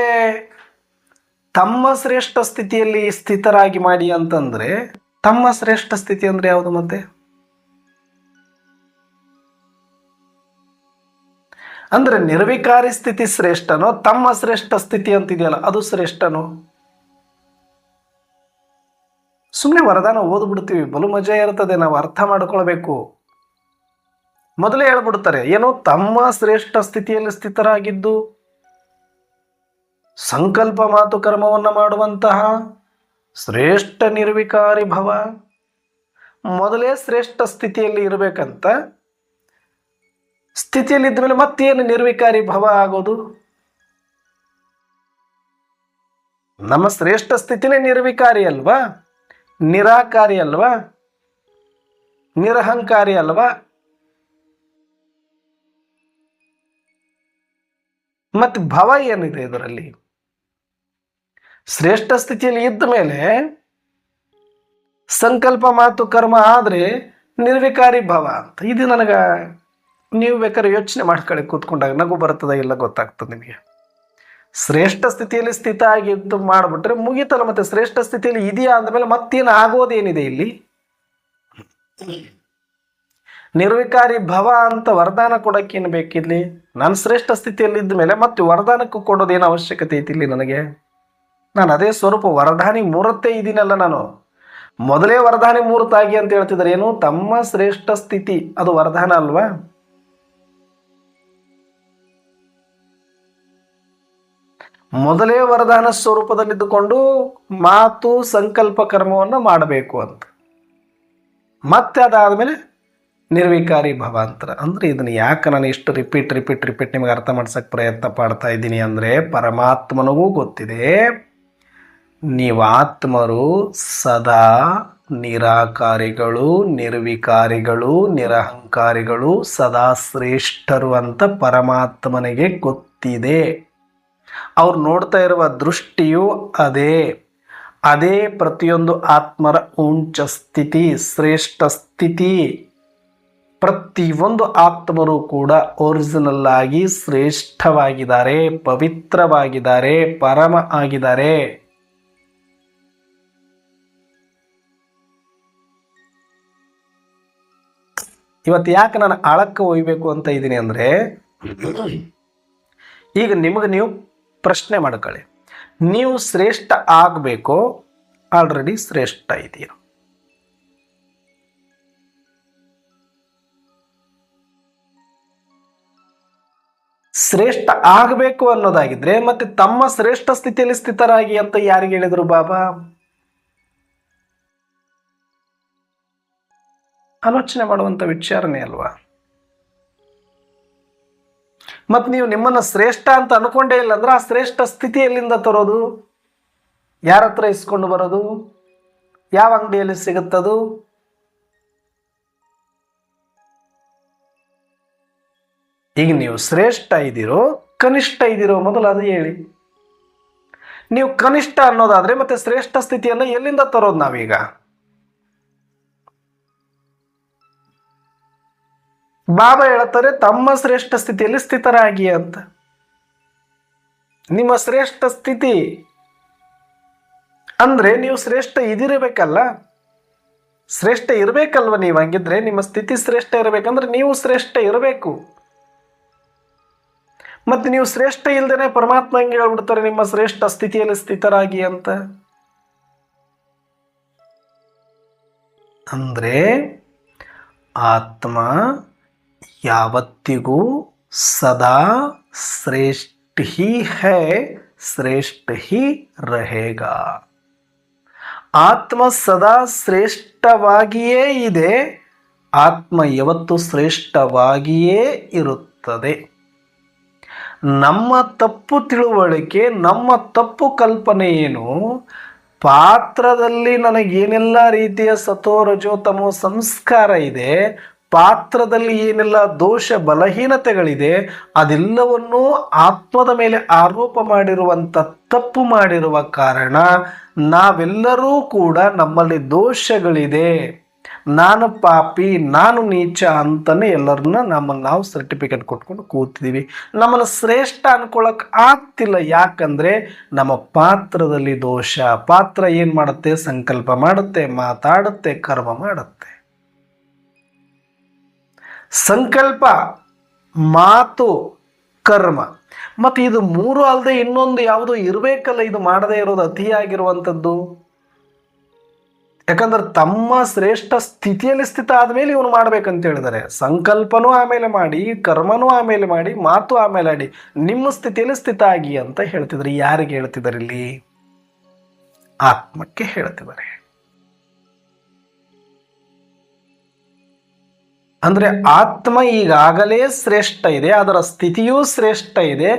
ತಮ್ಮ ಶ್ರೇಷ್ಠ ಸ್ಥಿತಿಯಲ್ಲಿ ಸ್ಥಿತರಾಗಿ ಮಾಡಿ ಅಂತಂದ್ರೆ, ತಮ್ಮ ಶ್ರೇಷ್ಠ ಸ್ಥಿತಿ ಅಂದ್ರೆ ಯಾವುದು? ಮತ್ತೆ ಅಂದ್ರೆ ನಿರ್ವಿಕಾರಿ ಸ್ಥಿತಿ ಶ್ರೇಷ್ಠನೋ, ತಮ್ಮ ಶ್ರೇಷ್ಠ ಸ್ಥಿತಿ ಅಂತಿದೆಯಲ್ಲ ಅದು ಶ್ರೇಷ್ಠನೋ? ಸುಮ್ಮನೆ ವರದಾನ ಓದ್ಬಿಡ್ತೀವಿ, ಬಲು ಮಜಾ ಇರ್ತದೆ, ನಾವು ಅರ್ಥ ಮಾಡ್ಕೊಳ್ಬೇಕು. ಮೊದಲೇ ಹೇಳ್ಬಿಡ್ತಾರೆ ಏನು? ತಮ್ಮ ಶ್ರೇಷ್ಠ ಸ್ಥಿತಿಯಲ್ಲಿ ಸ್ಥಿತರಾಗಿದ್ದು, ಸಂಕಲ್ಪ, ಮಾತು, ಕರ್ಮವನ್ನು ಮಾಡುವಂತಹ ಶ್ರೇಷ್ಠ ನಿರ್ವಿಕಾರಿ ಭವ. ಮೊದಲೇ ಶ್ರೇಷ್ಠ ಸ್ಥಿತಿಯಲ್ಲಿ ಇರಬೇಕಂತ, ಸ್ಥಿತಿಯಲ್ಲಿ ಇದ್ದ ಮೇಲೆ ಮತ್ತೇನು ನಿರ್ವಿಕಾರಿ ಭವ ಆಗೋದು? ನಮ್ಮ ಶ್ರೇಷ್ಠ ಸ್ಥಿತಿನೇ ನಿರ್ವಿಕಾರಿ ಅಲ್ವಾ, ನಿರಾಕಾರಿ ಅಲ್ವಾ, ನಿರಹಂಕಾರಿ ಅಲ್ವಾ? ಮತ್ತೆ ಭವ ಏನಿದೆ ಇದರಲ್ಲಿ? ಶ್ರೇಷ್ಠ ಸ್ಥಿತಿಯಲ್ಲಿ ಇದ್ದ ಮೇಲೆ ಸಂಕಲ್ಪ, ಮಾತು, ಕರ್ಮ ಆದ್ರೆ ನಿರ್ವಿಕಾರಿ ಭವ ಅಂತ. ಇದು ನನಗ ನೀವು ಬೇಕಾದ್ರೆ ಯೋಚನೆ ಮಾಡ್ಕೊಳ್ಳಿ, ಕೂತ್ಕೊಂಡಾಗ ನಗು ಬರ್ತದ ಇಲ್ಲ ಗೊತ್ತಾಗ್ತದೆ ನಿಮಗೆ. ಶ್ರೇಷ್ಠ ಸ್ಥಿತಿಯಲ್ಲಿ ಸ್ಥಿತ ಆಗಿದ್ದು ಮಾಡಿಬಿಟ್ರೆ ಮುಗೀತಲ್ಲ. ಮತ್ತೆ ಶ್ರೇಷ್ಠ ಸ್ಥಿತಿಯಲ್ಲಿ ಇದೆಯಾ ಅಂದಮೇಲೆ ಮತ್ತೇನು ಆಗೋದೇನಿದೆ ಇಲ್ಲಿ? ನಿರ್ವಿಕಾರಿ ಭವ ಅಂತ ವರದಾನ ಕೊಡೋಕ್ಕೇನು ಬೇಕಿಲ್ಲಿ? ನಾನು ಶ್ರೇಷ್ಠ ಸ್ಥಿತಿಯಲ್ಲಿ ಇದ್ದ ಮೇಲೆ ಮತ್ತೆ ವರದಾನಕ್ಕೂ ಕೊಡೋದೇನು ಅವಶ್ಯಕತೆ ಐತಿ ಇಲ್ಲಿ ನನಗೆ? ನಾನು ಅದೇ ಸ್ವರೂಪ ವರದಾನಿ ಮೂರತ್ತೇ ಇದ್ದೀನಲ್ಲ ನಾನು. ಮೊದಲೇ ವರದಾನಿ ಮೂರ್ತಾಗಿ ಅಂತ ಹೇಳ್ತಿದ್ದಾರೆ. ಏನು? ತಮ್ಮ ಶ್ರೇಷ್ಠ ಸ್ಥಿತಿ, ಅದು ವರದಾನ ಅಲ್ವಾ? ಮೊದಲೇ ವರದಾನ ಸ್ವರೂಪದಲ್ಲಿದ್ದುಕೊಂಡು ಮಾತು, ಸಂಕಲ್ಪ, ಕರ್ಮವನ್ನು ಮಾಡಬೇಕು ಅಂತ. ಮತ್ತೆ ಅದಾದಮೇಲೆ ನಿರ್ವಿಕಾರಿ ಭವಾಂತರ. ಅಂದರೆ ಇದನ್ನು ಯಾಕೆ ನಾನು ಇಷ್ಟು ರಿಪೀಟ್ ನಿಮಗೆ ಅರ್ಥ ಮಾಡ್ಸೋಕ್ಕೆ ಪ್ರಯತ್ನ ಪಡ್ತಾ ಇದ್ದೀನಿ ಅಂದರೆ, ಪರಮಾತ್ಮನಿಗೂ ಗೊತ್ತಿದೆ ನೀವು ಆತ್ಮರು ಸದಾ ನಿರಾಕಾರಿಗಳು, ನಿರ್ವಿಕಾರಿಗಳು, ನಿರಹಂಕಾರಿಗಳು ಸದಾ ಶ್ರೇಷ್ಠರು ಅಂತ ಪರಮಾತ್ಮನಿಗೆ ಗೊತ್ತಿದೆ. ಅವ್ರು ನೋಡ್ತಾ ಇರುವ ದೃಷ್ಟಿಯು ಅದೇ ಪ್ರತಿಯೊಂದು ಆತ್ಮರ ಉಂಚ ಸ್ಥಿತಿ, ಶ್ರೇಷ್ಠ ಸ್ಥಿತಿ. ಪ್ರತಿಯೊಂದು ಆತ್ಮರು ಕೂಡ ಒರಿಜಿನಲ್ ಆಗಿ ಶ್ರೇಷ್ಠವಾಗಿದ್ದಾರೆ, ಪವಿತ್ರವಾಗಿದ್ದಾರೆ, ಪರಮ ಆಗಿದ್ದಾರೆ. ಇವತ್ತು ಯಾಕೆ ನಾನು ಆಳಕ್ಕೆ ಒಯ್ಯಬೇಕು ಅಂತ ಇದ್ದೀನಿ ಅಂದರೆ, ಈಗ ನಿಮಗೆ ನೀವು ಪ್ರಶ್ನೆ ಮಾಡ್ಕೊಳ್ಳಿ, ನೀವು ಶ್ರೇಷ್ಠ ಆಗಬೇಕು, ಆಲ್ರೆಡಿ ಶ್ರೇಷ್ಠ ಇದೆಯಾ? ಶ್ರೇಷ್ಠ ಆಗಬೇಕು ಅನ್ನೋದಾಗಿದ್ರೆ ಮತ್ತೆ ತಮ್ಮ ಶ್ರೇಷ್ಠ ಸ್ಥಿತಿಯಲ್ಲಿ ಸ್ಥಿತರಾಗಿ ಅಂತ ಯಾರಿಗೆ ಹೇಳಿದ್ರು ಬಾಬಾ? ಆಲೋಚನೆ ಮಾಡುವಂತ ವಿಚಾರನೆ ಅಲ್ವಾ? ಮತ್ ನೀವು ನಿಮ್ಮನ್ನ ಶ್ರೇಷ್ಠ ಅಂತ ಅನ್ಕೊಂಡೇ ಇಲ್ಲ ಅಂದ್ರೆ ಆ ಶ್ರೇಷ್ಠ ಸ್ಥಿತಿ ಎಲ್ಲಿಂದ ತರೋದು? ಯಾರ ಹತ್ರ ಇಸ್ಕೊಂಡು ಬರೋದು? ಯಾವ ಅಂಗಡಿಯಲ್ಲಿ ಸಿಗುತ್ತದು? ಈಗ ನೀವು ಶ್ರೇಷ್ಠ ಇದ್ದೀರೋ ಕನಿಷ್ಠ ಇದ್ದೀರೋ ಮೊದಲು ಅದು ಹೇಳಿ. ನೀವು ಕನಿಷ್ಠ ಅನ್ನೋದಾದ್ರೆ ಮತ್ತೆ ಶ್ರೇಷ್ಠ ಸ್ಥಿತಿಯನ್ನು ಎಲ್ಲಿಂದ ತರೋದು ನಾವೀಗ? ಬಾಬಾ ಹೇಳ್ತಾರೆ ತಮ್ಮ ಶ್ರೇಷ್ಠ ಸ್ಥಿತಿಯಲ್ಲಿ ಸ್ಥಿತರಾಗಿ ಅಂತ. ನಿಮ್ಮ ಶ್ರೇಷ್ಠ ಸ್ಥಿತಿ ಅಂದ್ರೆ ನೀವು ಶ್ರೇಷ್ಠ ಇದಿರಬೇಕಲ್ಲ, ಶ್ರೇಷ್ಠ ಇರಬೇಕಲ್ವ? ನೀವು ಹಂಗಿದ್ರೆ ನಿಮ್ಮ ಸ್ಥಿತಿ ಶ್ರೇಷ್ಠ ಇರಬೇಕಂದ್ರೆ ನೀವು ಶ್ರೇಷ್ಠ ಇರಬೇಕು. ಮತ್ತೆ ನೀವು ಶ್ರೇಷ್ಠ ಇಲ್ದೇನೆ ಪರಮಾತ್ಮ ಹಂಗೆ ಹೇಳ್ಬಿಡ್ತಾರೆ ನಿಮ್ಮ ಶ್ರೇಷ್ಠ ಸ್ಥಿತಿಯಲ್ಲಿ ಸ್ಥಿತರಾಗಿ ಅಂತ. ಅಂದ್ರೆ ಆತ್ಮ ಯಾವತ್ತಿಗೂ ಸದಾ ಶ್ರೇಷ್ಠ ಹಿ ಹೈ, ಶ್ರೇಷ್ಠ ಹಿ रहेगा. ಆತ್ಮ ಸದಾ ಶ್ರೇಷ್ಠವಾಗಿಯೇ ಇದೆ, ಆತ್ಮ ಯಾವತ್ತು ಶ್ರೇಷ್ಠವಾಗಿಯೇ ಇರುತ್ತದೆ. ನಮ್ಮ ತಪ್ಪು ತಿಳುವಳಿಕೆ, ನಮ್ಮ ತಪ್ಪು ಕಲ್ಪನೆ ಏನು? ಪಾತ್ರದಲ್ಲಿ ನನಗೇನೆಲ್ಲ ರೀತಿಯ ಸತೋ ರಜೋ ತಮೋ ಸಂಸ್ಕಾರ ಇದೆ, ಪಾತ್ರದಲ್ಲಿ ಏನೆಲ್ಲ ದೋಷ ಬಲಹೀನತೆಗಳಿದೆ, ಅದೆಲ್ಲವನ್ನೂ ಆತ್ಮದ ಮೇಲೆ ಆರೋಪ ಮಾಡಿರುವಂಥ ತಪ್ಪು ಮಾಡಿರುವ ಕಾರಣ ನಾವೆಲ್ಲರೂ ಕೂಡ ನಮ್ಮಲ್ಲಿ ದೋಷಗಳಿದೆ, ನಾನು ಪಾಪಿ, ನಾನು ನೀಚ ಅಂತಾನೆ ಎಲ್ಲರನ್ನ ನಮ್ಮನ್ನು ನಾವು ಸರ್ಟಿಫಿಕೇಟ್ ಕೊಟ್ಕೊಂಡು ಕೂತಿದ್ದೀವಿ. ನಮ್ಮನ್ನು ಶ್ರೇಷ್ಠ ಅನ್ಕೊಳಕ್ ಆಗ್ತಿಲ್ಲ. ಯಾಕಂದ್ರೆ ನಮ್ಮ ಪಾತ್ರದಲ್ಲಿ ದೋಷ. ಪಾತ್ರ ಏನ್ ಮಾಡುತ್ತೆ? ಸಂಕಲ್ಪ ಮಾಡುತ್ತೆ, ಮಾತಾಡುತ್ತೆ, ಕರ್ಮ ಮಾಡುತ್ತೆ. ಸಂಕಲ್ಪ, ಮಾತು, ಕರ್ಮ. ಮತ್ತೆ ಇದು ಮೂರು ಅಲ್ಲದೆ ಇನ್ನೊಂದು ಯಾವುದು ಇರಬೇಕಲ್ಲ, ಇದು ಮಾಡದೇ ಇರೋದು ಅತಿಯಾಗಿರುವಂಥದ್ದು. ಯಾಕಂದ್ರೆ ತಮ್ಮ ಶ್ರೇಷ್ಠ ಸ್ಥಿತಿಯಲ್ಲಿ ಸ್ಥಿತ ಆದ್ಮೇಲೆ ಇವನು ಮಾಡ್ಬೇಕಂತ ಹೇಳಿದ್ದಾರೆ. ಸಂಕಲ್ಪನೂ ಆಮೇಲೆ ಮಾಡಿ, ಕರ್ಮನೂ ಆಮೇಲೆ ಮಾಡಿ, ಮಾತು ಆಮೇಲೆ ಆಡಿ, ನಿಮ್ಮ ಸ್ಥಿತಿಯಲ್ಲಿ ಸ್ಥಿತ ಆಗಿ ಅಂತ ಹೇಳ್ತಿದ್ದಾರೆ. ಯಾರಿಗೆ ಹೇಳ್ತಿದ್ದಾರೆ ಇಲ್ಲಿ? ಆತ್ಮಕ್ಕೆ ಹೇಳ್ತಿದ್ದಾರೆ. ಅಂದ್ರೆ ಆತ್ಮ ಈಗಾಗಲೇ ಶ್ರೇಷ್ಠ ಇದೆ, ಅದರ ಸ್ಥಿತಿಯೂ ಶ್ರೇಷ್ಠ ಇದೆ.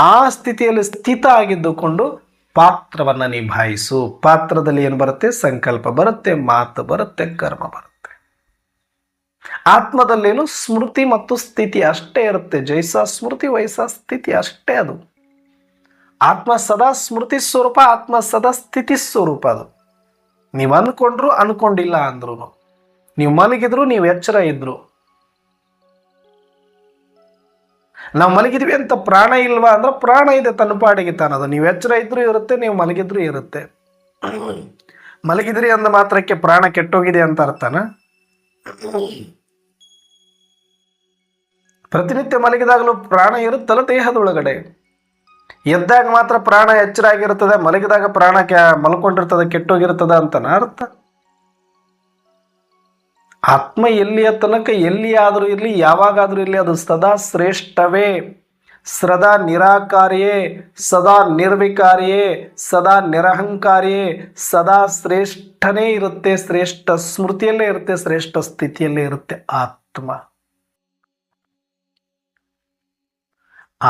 ಆ ಸ್ಥಿತಿಯಲ್ಲಿ ಸ್ಥಿತ ಆಗಿದ್ದುಕೊಂಡು ಪಾತ್ರವನ್ನ ನಿಭಾಯಿಸು. ಪಾತ್ರದಲ್ಲಿ ಏನು ಬರುತ್ತೆ? ಸಂಕಲ್ಪ ಬರುತ್ತೆ, ಮಾತು ಬರುತ್ತೆ, ಕರ್ಮ ಬರುತ್ತೆ. ಆತ್ಮದಲ್ಲೇನು ಸ್ಮೃತಿ ಮತ್ತು ಸ್ಥಿತಿ ಅಷ್ಟೇ ಇರುತ್ತೆ. ಜೈಸ ಸ್ಮೃತಿ ವೈಸ ಸ್ಥಿತಿ ಅಷ್ಟೇ. ಅದು ಆತ್ಮ ಸದಾ ಸ್ಮೃತಿ ಸ್ವರೂಪ, ಆತ್ಮ ಸದಾ ಸ್ಥಿತಿ ಸ್ವರೂಪ. ಅದು ನೀವು ಅನ್ಕೊಂಡ್ರು ಅನ್ಕೊಂಡಿಲ್ಲ ಅಂದ್ರು, ನೀವು ಮಲಗಿದ್ರು, ನೀವು ಎಚ್ಚರ ಇದ್ರು. ನಾವು ಮಲಗಿದ್ವಿ ಅಂತ ಪ್ರಾಣ ಇಲ್ವಾ ಅಂದ್ರೆ ಪ್ರಾಣ ಇದೆ, ತನ್ನ ಪಾಡಿಗೆ ತಾನದು. ನೀವು ಎಚ್ಚರ ಇದ್ರೂ ಇರುತ್ತೆ, ನೀವು ಮಲಗಿದ್ರೂ ಇರುತ್ತೆ. ಮಲಗಿದ್ರಿ ಅಂದ ಮಾತ್ರಕ್ಕೆ ಪ್ರಾಣ ಕೆಟ್ಟೋಗಿದೆ ಅಂತ ಅರ್ಥನ? ಪ್ರತಿನಿತ್ಯ ಮಲಗಿದಾಗಲೂ ಪ್ರಾಣ ಇರುತ್ತಲ್ಲ ದೇಹದೊಳಗಡೆ. ಎದ್ದಾಗ ಮಾತ್ರ ಪ್ರಾಣ ಎಚ್ಚರ ಆಗಿರುತ್ತದೆ, ಮಲಗಿದಾಗ ಪ್ರಾಣ ಮಲ್ಕೊಂಡಿರ್ತದೆ, ಕೆಟ್ಟೋಗಿರ್ತದ ಅಂತನ ಅರ್ಥ. ಆತ್ಮ ಎಲ್ಲಿಯ ತನಕ ಎಲ್ಲಿಯಾದರೂ ಇರಲಿ, ಯಾವಾಗಾದರೂ ಇರಲಿ, ಅದು ಸದಾ ಶ್ರೇಷ್ಠವೇ, ಸದಾ ನಿರಾಕಾರಿಯೇ, ಸದಾ ನಿರ್ವಿಕಾರಿಯೇ, ಸದಾ ನಿರಹಂಕಾರಿಯೇ, ಸದಾ ಶ್ರೇಷ್ಠನೇ ಇರುತ್ತೆ, ಶ್ರೇಷ್ಠ ಸ್ಮೃತಿಯಲ್ಲೇ ಇರುತ್ತೆ, ಶ್ರೇಷ್ಠ ಸ್ಥಿತಿಯಲ್ಲೇ ಇರುತ್ತೆ ಆತ್ಮ.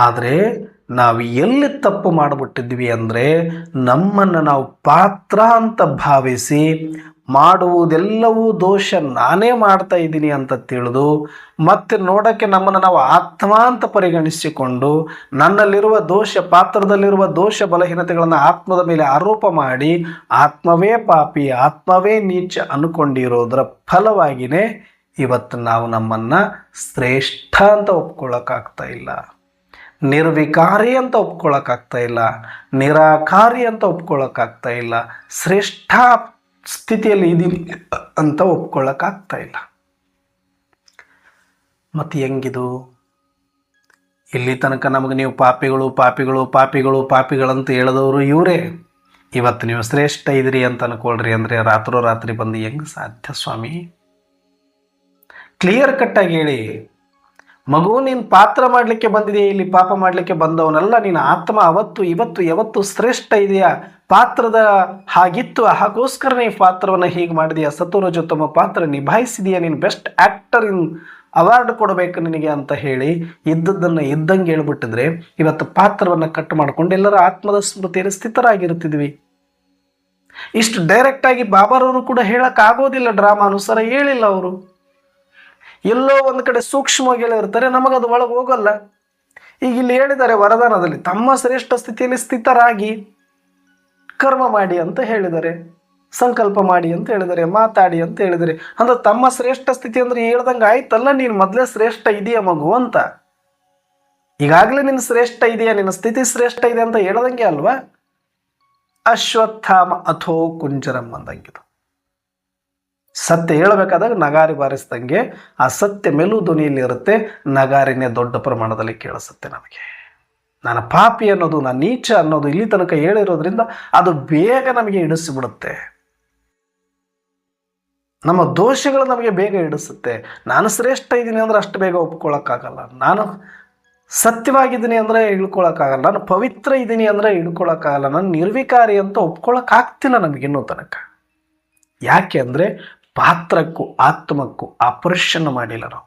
ಆದರೆ ನಾವು ಎಲ್ಲಿ ತಪ್ಪು ಮಾಡಿಬಿಟ್ಟಿದ್ವಿ ಅಂದರೆ, ನಮ್ಮನ್ನು ನಾವು ಪಾತ್ರ ಅಂತ ಭಾವಿಸಿ ಮಾಡುವುದೆಲ್ಲವೂ ದೋಷ ನಾನೇ ಮಾಡ್ತಾ ಇದ್ದೀನಿ ಅಂತ ತಿಳಿದು ಮತ್ತೆ ನೋಡೋಕ್ಕೆ ನಮ್ಮನ್ನು ನಾವು ಆತ್ಮ ಅಂತ ಪರಿಗಣಿಸಿಕೊಂಡು ನನ್ನಲ್ಲಿರುವ ದೋಷ, ಪಾತ್ರದಲ್ಲಿರುವ ದೋಷ ಬಲಹೀನತೆಗಳನ್ನು ಆತ್ಮದ ಮೇಲೆ ಆರೋಪ ಮಾಡಿ ಆತ್ಮವೇ ಪಾಪಿ, ಆತ್ಮವೇ ನೀಚ ಅನ್ಕೊಂಡಿರೋದರ ಫಲವಾಗಿಯೇ ಇವತ್ತು ನಾವು ನಮ್ಮನ್ನು ಶ್ರೇಷ್ಠ ಅಂತ ಒಪ್ಕೊಳ್ಳೋಕ್ಕಾಗ್ತಾ ಇಲ್ಲ, ನಿರ್ವಿಕಾರಿ ಅಂತ ಒಪ್ಕೊಳ್ಳೋಕ್ಕಾಗ್ತಾ ಇಲ್ಲ, ನಿರಾಕಾರಿ ಅಂತ ಒಪ್ಕೊಳ್ಳೋಕ್ಕಾಗ್ತಾ ಇಲ್ಲ, ಶ್ರೇಷ್ಠ ಸ್ಥಿತಿಯಲ್ಲಿ ಇದ್ದೀನಿ ಅಂತ ಒಪ್ಕೊಳ್ಳೋಕ್ಕಾಗ್ತಾ ಇಲ್ಲ. ಮತ್ತು ಹೆಂಗಿದು? ಇಲ್ಲಿ ತನಕ ನಮಗೆ ನೀವು ಪಾಪಿಗಳು ಪಾಪಿಗಳು ಪಾಪಿಗಳು ಪಾಪಿಗಳಂತ ಹೇಳಿದವರು ಇವರೇ. ಇವತ್ತು ನೀವು ಶ್ರೇಷ್ಠ ಇದ್ದೀರಿ ಅಂತ ಅನ್ಕೊಳ್ರಿ ಅಂದರೆ ರಾತ್ರೋರಾತ್ರಿ ಬಂದು ಹೆಂಗೆ ಸಾಧ್ಯ ಸ್ವಾಮಿ? ಕ್ಲಿಯರ್ ಕಟ್ಟಾಗಿ ಹೇಳಿ, ಮಗು ನೀನು ಪಾತ್ರ ಮಾಡಲಿಕ್ಕೆ ಬಂದಿದೆಯಾ, ಇಲ್ಲಿ ಪಾಪ ಮಾಡಲಿಕ್ಕೆ ಬಂದವನಲ್ಲ. ನೀನು ಆತ್ಮ ಅವತ್ತು ಇವತ್ತು ಯಾವತ್ತು ಶ್ರೇಷ್ಠ ಇದೆಯಾ, ಪಾತ್ರದ ಹಾಗಿತ್ತು, ಹಾಗೋಸ್ಕರ ನೀ ಪಾತ್ರವನ್ನು ಹೀಗೆ ಮಾಡಿದೆಯಾ, ಸತ್ವರಜೋತ್ತಮ ಪಾತ್ರ ನಿಭಾಯಿಸಿದೆಯಾ, ನೀನು ಬೆಸ್ಟ್ ಆ್ಯಕ್ಟರ್ ಇನ್ ಅವಾರ್ಡ್ ಕೊಡಬೇಕು ನಿನಗೆ ಅಂತ ಹೇಳಿ ಇದ್ದದ್ದನ್ನು ಇದ್ದಂಗೆ ಹೇಳ್ಬಿಟ್ಟಿದ್ರೆ ಇವತ್ತು ಪಾತ್ರವನ್ನು ಕಟ್ ಮಾಡಿಕೊಂಡು ಎಲ್ಲರ ಆತ್ಮದ ಸ್ಮೃತಿಯಲ್ಲಿ ಸ್ಥಿತರಾಗಿರುತ್ತಿದ್ವಿ. ಇಷ್ಟು ಡೈರೆಕ್ಟಾಗಿ ಬಾಬಾರವರು ಕೂಡ ಹೇಳೋಕ್ಕಾಗೋದಿಲ್ಲ, ಡ್ರಾಮಾ ಅನುಸಾರ ಹೇಳಿಲ್ಲ ಅವರು. ಎಲ್ಲೋ ಒಂದು ಕಡೆ ಸೂಕ್ಷ್ಮವಾಗಿ ಹೇಳಿರ್ತಾರೆ, ನಮಗದು ಒಳಗೆ ಹೋಗಲ್ಲ. ಈಗ ಇಲ್ಲಿ ಹೇಳಿದ್ದಾರೆ ವರದಾನದಲ್ಲಿ, ತಮ್ಮ ಶ್ರೇಷ್ಠ ಸ್ಥಿತಿಯಲ್ಲಿ ಸ್ಥಿತರಾಗಿ ಕರ್ಮ ಮಾಡಿ ಅಂತ ಹೇಳಿದ್ದಾರೆ, ಸಂಕಲ್ಪ ಮಾಡಿ ಅಂತ ಹೇಳಿದ್ದಾರೆ, ಮಾತಾಡಿ ಅಂತ ಹೇಳಿದ್ದಾರೆ. ಅಂದ್ರೆ ತಮ್ಮ ಶ್ರೇಷ್ಠ ಸ್ಥಿತಿ ಅಂದ್ರೆ ಹೇಳ್ದಂಗೆ ಆಯ್ತಲ್ಲ, ನೀನು ಮೊದಲೇ ಶ್ರೇಷ್ಠ ಇದೆಯಾ ಮಗು ಅಂತ. ಈಗಾಗಲೇ ನಿನ್ನ ಶ್ರೇಷ್ಠ ಇದೆಯಾ, ನಿನ್ನ ಸ್ಥಿತಿ ಶ್ರೇಷ್ಠ ಇದೆ ಅಂತ ಹೇಳ್ದಂಗೆ ಅಲ್ವಾ? ಅಶ್ವತ್ಥಾಮ ಅಥೋ ಕುಂಜರಂ ಅಂದಂಗಿದು. ಸತ್ಯ ಹೇಳಬೇಕಾದಾಗ ನಗಾರಿ ಬಾರಿಸ್ದಂಗೆ ಆ ಸತ್ಯ ಮೆಲು ಧ್ವನಿಯಲ್ಲಿ ಇರುತ್ತೆ, ನಗಾರಿನೇ ದೊಡ್ಡ ಪ್ರಮಾಣದಲ್ಲಿ ಕೇಳಿಸುತ್ತೆ ನಮಗೆ. ನಾನು ಪಾಪಿ ಅನ್ನೋದು, ನಾನು ನೀಚ ಅನ್ನೋದು ಇಲ್ಲಿ ತನಕ ಹೇಳಿರೋದ್ರಿಂದ ಅದು ಬೇಗ ನಮಗೆ ಇಡಿಸಿಬಿಡುತ್ತೆ. ನಮ್ಮ ದೋಷಗಳು ನಮಗೆ ಬೇಗ ಇಡಿಸುತ್ತೆ. ನಾನು ಶ್ರೇಷ್ಠ ಇದ್ದೀನಿ ಅಂದರೆ ಅಷ್ಟು ಬೇಗ ಒಪ್ಕೊಳ್ಳೋಕ್ಕಾಗಲ್ಲ. ನಾನು ಸತ್ಯವಾಗಿದ್ದೀನಿ ಅಂದರೆ ಇಳ್ಕೊಳಕ್ಕಾಗಲ್ಲ. ನಾನು ಪವಿತ್ರ ಇದ್ದೀನಿ ಅಂದರೆ ಇಳ್ಕೊಳಕ್ಕಾಗಲ್ಲ. ನಾನು ನಿರ್ವಿಕಾರಿ ಅಂತ ಒಪ್ಕೊಳ್ಳೋಕ್ಕಾಗ್ತಿಲ್ಲ ನಮಗಿನ್ನೂ ತನಕ. ಯಾಕೆ ಅಂದರೆ ಪಾತ್ರಕ್ಕೂ ಆತ್ಮಕ್ಕೂ ಆಪರೇಷನ್ ಮಾಡಿಲ್ಲ ನಾವು.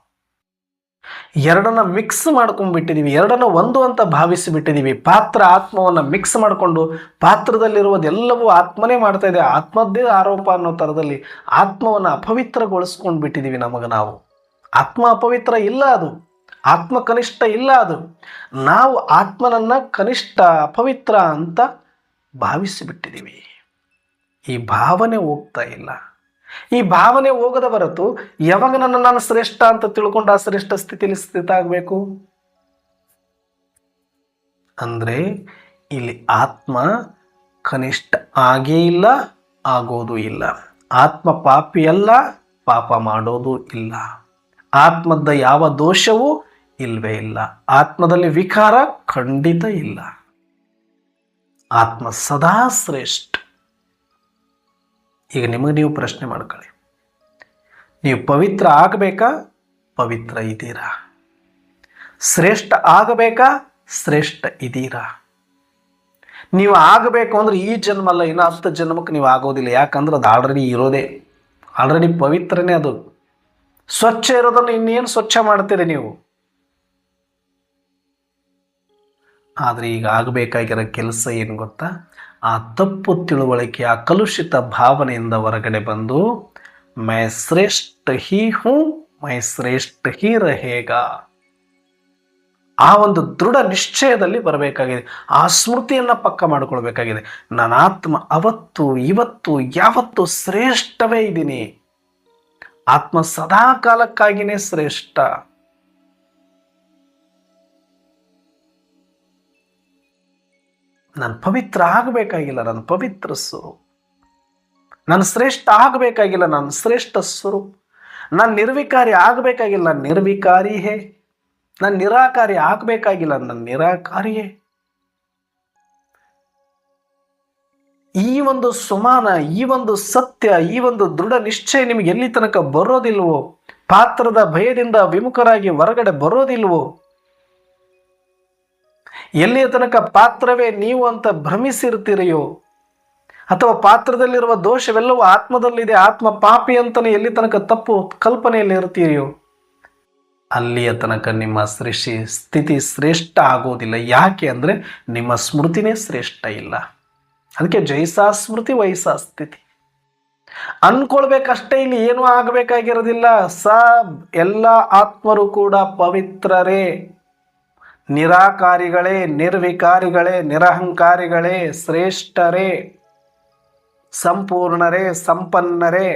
ಎರಡನ್ನ ಮಿಕ್ಸ್ ಮಾಡ್ಕೊಂಡ್ಬಿಟ್ಟಿದ್ದೀವಿ, ಎರಡನ್ನ ಒಂದು ಅಂತ ಭಾವಿಸಿಬಿಟ್ಟಿದ್ದೀವಿ. ಪಾತ್ರ ಆತ್ಮವನ್ನು ಮಿಕ್ಸ್ ಮಾಡಿಕೊಂಡು ಪಾತ್ರದಲ್ಲಿರುವುದೆಲ್ಲವೂ ಆತ್ಮನೇ ಮಾಡ್ತಾ ಇದೆ, ಆತ್ಮದ್ದೇ ಆರೋಪ ಅನ್ನೋ ಥರದಲ್ಲಿ ಆತ್ಮವನ್ನು ಅಪವಿತ್ರಗೊಳಿಸ್ಕೊಂಡು ಬಿಟ್ಟಿದ್ದೀವಿ. ನಾವು ಆತ್ಮ ಅಪವಿತ್ರ ಇಲ್ಲ, ಅದು ಆತ್ಮ ಕನಿಷ್ಠ ಇಲ್ಲ. ಅದು ನಾವು ಆತ್ಮನನ್ನ ಕನಿಷ್ಠ ಅಪವಿತ್ರ ಅಂತ ಭಾವಿಸಿಬಿಟ್ಟಿದ್ದೀವಿ. ಈ ಭಾವನೆ ಹೋಗ್ತಾ ಇಲ್ಲ. ಈ ಭಾವನೆ ಹೋಗದ ಹೊರತು ಯಾವಾಗ ನಾನು ಶ್ರೇಷ್ಠ ಅಂತ ತಿಳ್ಕೊಂಡು ಆ ಶ್ರೇಷ್ಠ ಸ್ಥಿತಿಯಲ್ಲಿ ಸ್ಥಿತ ಆಗಬೇಕು ಅಂದ್ರೆ ಇಲ್ಲಿ ಆತ್ಮ ಕನಿಷ್ಠ ಆಗೇ ಇಲ್ಲ, ಆಗೋದು ಇಲ್ಲ. ಆತ್ಮ ಪಾಪಿಯಲ್ಲ, ಪಾಪ ಮಾಡೋದು ಇಲ್ಲ. ಆತ್ಮದ ಯಾವ ದೋಷವೂ ಇಲ್ವೇ ಇಲ್ಲ. ಆತ್ಮದಲ್ಲಿ ವಿಕಾರ ಖಂಡಿತ ಇಲ್ಲ. ಆತ್ಮ ಸದಾ ಶ್ರೇಷ್ಠ. ಈಗ ನಿಮಗೆ ನೀವು ಪ್ರಶ್ನೆ ಮಾಡ್ಕೊಳ್ಳಿ, ನೀವು ಪವಿತ್ರ ಆಗಬೇಕಾ? ಪವಿತ್ರ ಇದ್ದೀರಾ? ಶ್ರೇಷ್ಠ ಆಗಬೇಕಾ? ಶ್ರೇಷ್ಠ ಇದ್ದೀರಾ? ನೀವು ಆಗಬೇಕು ಅಂದ್ರೆ ಈ ಜನ್ಮ ಅಲ್ಲ, ಇನ್ನು 10 ಜನ್ಮಕ್ಕೆ ನೀವು ಆಗೋದಿಲ್ಲ. ಯಾಕಂದ್ರೆ ಅದು ಆಲ್ರೆಡಿ ಇರೋದೇ, ಆಲ್ರೆಡಿ ಪವಿತ್ರನೇ. ಅದು ಸ್ವಚ್ಛ ಇರೋದನ್ನು ಇನ್ನೇನು ಸ್ವಚ್ಛ ಮಾಡ್ತೀರಿ ನೀವು? ಆದರೆ ಈಗ ಆಗಬೇಕಾಗಿರೋ ಕೆಲಸ ಏನು ಗೊತ್ತಾ? ಆ ತಪ್ಪು ತಿಳುವಳಿಕೆ, ಆ ಕಲುಷಿತ ಭಾವನೆಯಿಂದ ಹೊರಗಡೆ ಬಂದು ಮೈ ಶ್ರೇಷ್ಠ ಹೀ ಹೂ, ಮೈ ಶ್ರೇಷ್ಠ ಹೀ ರಹೇಗಾ, ಆ ಒಂದು ದೃಢ ನಿಶ್ಚಯದಲ್ಲಿ ಬರಬೇಕಾಗಿದೆ. ಆ ಸ್ಮೃತಿಯನ್ನು ಪಕ್ಕ ಮಾಡಿಕೊಳ್ಬೇಕಾಗಿದೆ. ನನ್ನ ಆತ್ಮ ಅವತ್ತು ಇವತ್ತು ಯಾವತ್ತು ಶ್ರೇಷ್ಠವೇ ಇದ್ದೀನಿ. ಆತ್ಮ ಸದಾ ಕಾಲಕ್ಕಾಗಿಯೇ ಶ್ರೇಷ್ಠ. ನಾನು ಪವಿತ್ರ ಆಗಬೇಕಾಗಿಲ್ಲ, ನಾನು ಪವಿತ್ರ ಸ್ವರೂಪ. ನಾನು ಶ್ರೇಷ್ಠ ಆಗಬೇಕಾಗಿಲ್ಲ, ನಾನು ಶ್ರೇಷ್ಠ ಸ್ವರೂಪ. ನಾನು ನಿರ್ವಿಕಾರಿ ಆಗಬೇಕಾಗಿಲ್ಲ, ನಿರ್ವಿಕಾರಿಯೇ. ನಾನು ನಿರಾಕಾರಿ ಆಗಬೇಕಾಗಿಲ್ಲ, ನಾನು ನಿರಾಕಾರಿಯೇ. ಈ ಒಂದು ಸುಮಾನ, ಈ ಒಂದು ಸತ್ಯ, ಈ ಒಂದು ದೃಢ ನಿಶ್ಚಯ ನಿಮಗೆ ಎಲ್ಲಿ ತನಕ ಬರೋದಿಲ್ವೋ, ಪಾತ್ರದ ಭಯದಿಂದ ವಿಮುಖರಾಗಿ ಹೊರಗಡೆ ಬರೋದಿಲ್ವೋ, ಎಲ್ಲಿಯ ತನಕ ಪಾತ್ರವೇ ನೀವು ಅಂತ ಭ್ರಮಿಸಿರ್ತೀರಿಯೋ, ಅಥವಾ ಪಾತ್ರದಲ್ಲಿರುವ ದೋಷವೆಲ್ಲವೂ ಆತ್ಮದಲ್ಲಿದೆ, ಆತ್ಮ ಪಾಪಿ ಅಂತಲೇ ಎಲ್ಲಿ ತನಕ ತಪ್ಪು ಕಲ್ಪನೆಯಲ್ಲಿ ಇರ್ತೀರಿಯೋ, ಅಲ್ಲಿಯ ತನಕ ನಿಮ್ಮ ಸ್ಥಿತಿ ಶ್ರೇಷ್ಠ ಆಗೋದಿಲ್ಲ. ಯಾಕೆ ಅಂದರೆ ನಿಮ್ಮ ಸ್ಮೃತಿನೇ ಶ್ರೇಷ್ಠ ಇಲ್ಲ. ಅದಕ್ಕೆ ಜೈಸಾ ಸ್ಮೃತಿ ವೈಸಾ ಸ್ಥಿತಿ. ಅನ್ಕೊಳ್ಬೇಕಷ್ಟೇ, ಇಲ್ಲಿ ಏನೂ ಆಗಬೇಕಾಗಿರೋದಿಲ್ಲ. ಎಲ್ಲ ಆತ್ಮರು ಕೂಡ ಪವಿತ್ರರೇ, ನಿರಾಕಾರಿಗಳೇ, ನಿರ್ವಿಕಾರಿಗಳೇ, ನಿರಹಂಕಾರಿಗಳೇ, ಶ್ರೇಷ್ಠರೇ, ಸಂಪೂರ್ಣರೇ, ಸಂಪನ್ನರೇ,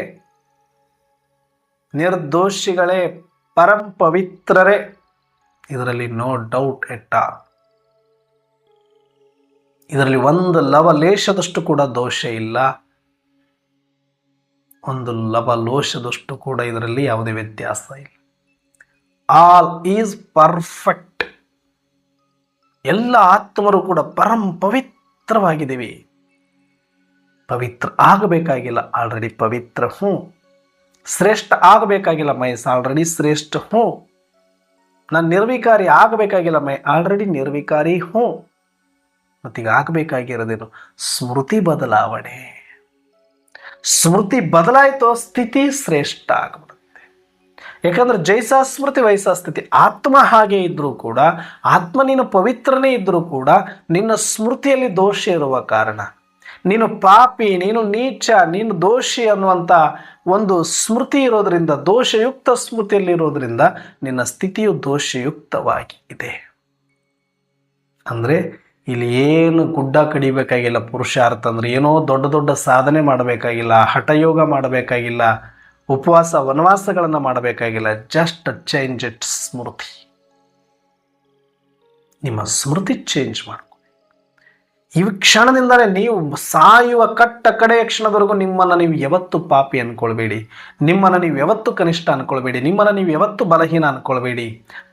ನಿರ್ದೋಷಿಗಳೇ, ಪರಂ ಪವಿತ್ರರೇ. ಇದರಲ್ಲಿ ನೋ ಡೌಟ್ ಎಟ್ ಆಲ್. ಇದರಲ್ಲಿ ಒಂದು ಲವಲೇಶದಷ್ಟು ಕೂಡ ದೋಷ ಇಲ್ಲ, ಒಂದು ಲವಲೇಶದಷ್ಟು ಕೂಡ ಇದರಲ್ಲಿ ಯಾವುದೇ ವ್ಯತ್ಯಾಸ ಇಲ್ಲ. All is perfect. ಎಲ್ಲ ಆತ್ಮರು ಕೂಡ ಪರಂ ಪವಿತ್ರವಾಗಿದ್ದೀವಿ. ಪವಿತ್ರ ಆಗಬೇಕಾಗಿಲ್ಲ, ಆಲ್ರೆಡಿ ಪವಿತ್ರ ಹ್ಞೂ. ಶ್ರೇಷ್ಠ ಆಗಬೇಕಾಗಿಲ್ಲ, ಮೈ ಆಲ್ರೆಡಿ ಶ್ರೇಷ್ಠ ಹ್ಞೂ. ನಾನು ನಿರ್ವಿಕಾರಿ ಆಗಬೇಕಾಗಿಲ್ಲ, ಮೈ ಆಲ್ರೆಡಿ ನಿರ್ವಿಕಾರಿ ಹ್ಞೂ. ಮತ್ತೀಗ ಆಗಬೇಕಾಗಿರೋದೇನು? ಸ್ಮೃತಿ ಬದಲಾವಣೆ. ಸ್ಮೃತಿ ಬದಲಾಯಿತೋ ಸ್ಥಿತಿ ಶ್ರೇಷ್ಠ ಆಗ್ಬಿಡುತ್ತೆ. ಯಾಕಂದ್ರೆ ಜೈಸಾ ಸ್ಮೃತಿ ವೈಸಾ ಸ್ಥಿತಿ. ಆತ್ಮ ಹಾಗೆ ಇದ್ರೂ ಕೂಡ, ಆತ್ಮ ನೀನು ಪವಿತ್ರನೇ ಇದ್ರೂ ಕೂಡ ನಿನ್ನ ಸ್ಮೃತಿಯಲ್ಲಿ ದೋಷ ಇರುವ ಕಾರಣ, ನೀನು ಪಾಪಿ, ನೀನು ನೀಚ, ನೀನು ದೋಷಿ ಅನ್ನುವಂಥ ಒಂದು ಸ್ಮೃತಿ ಇರೋದ್ರಿಂದ, ದೋಷಯುಕ್ತ ಸ್ಮೃತಿಯಲ್ಲಿರೋದ್ರಿಂದ ನಿನ್ನ ಸ್ಥಿತಿಯು ದೋಷಯುಕ್ತವಾಗಿ ಇದೆ. ಅಂದರೆ ಇಲ್ಲಿ ಏನು ಗುಡ್ಡ ಕಡಿಬೇಕಾಗಿಲ್ಲ, ಪುರುಷಾರ್ಥ ಅಂದ್ರೆ ಏನೋ ದೊಡ್ಡ ದೊಡ್ಡ ಸಾಧನೆ ಮಾಡಬೇಕಾಗಿಲ್ಲ, ಹಠಯೋಗ ಮಾಡಬೇಕಾಗಿಲ್ಲ, ಉಪವಾಸ ವನವಾಸಗಳನ್ನು ಮಾಡಬೇಕಾಗಿಲ್ಲ. ಜಸ್ಟ್ ಚೇಂಜ್ ಇಟ್ ಸ್ಮೃತಿ. ನಿಮ್ಮ ಸ್ಮೃತಿ ಚೇಂಜ್ ಮಾಡ್ಕೊ. ಈ ಕ್ಷಣದಿಂದಲೇ ನೀವು ಸಾಯುವ ಕಡೆಯ ಕ್ಷಣದವರೆಗೂ ನಿಮ್ಮನ್ನು ನೀವು ಯಾವತ್ತು ಪಾಪಿ ಅನ್ಕೊಳ್ಬೇಡಿ, ನಿಮ್ಮನ್ನು ನೀವು ಯಾವತ್ತು ಕನಿಷ್ಠ ಅನ್ಕೊಳ್ಬೇಡಿ, ನಿಮ್ಮನ್ನು ನೀವು ಯಾವತ್ತು ಬಲಹೀನ ಅನ್ಕೊಳ್ಬೇಡಿ.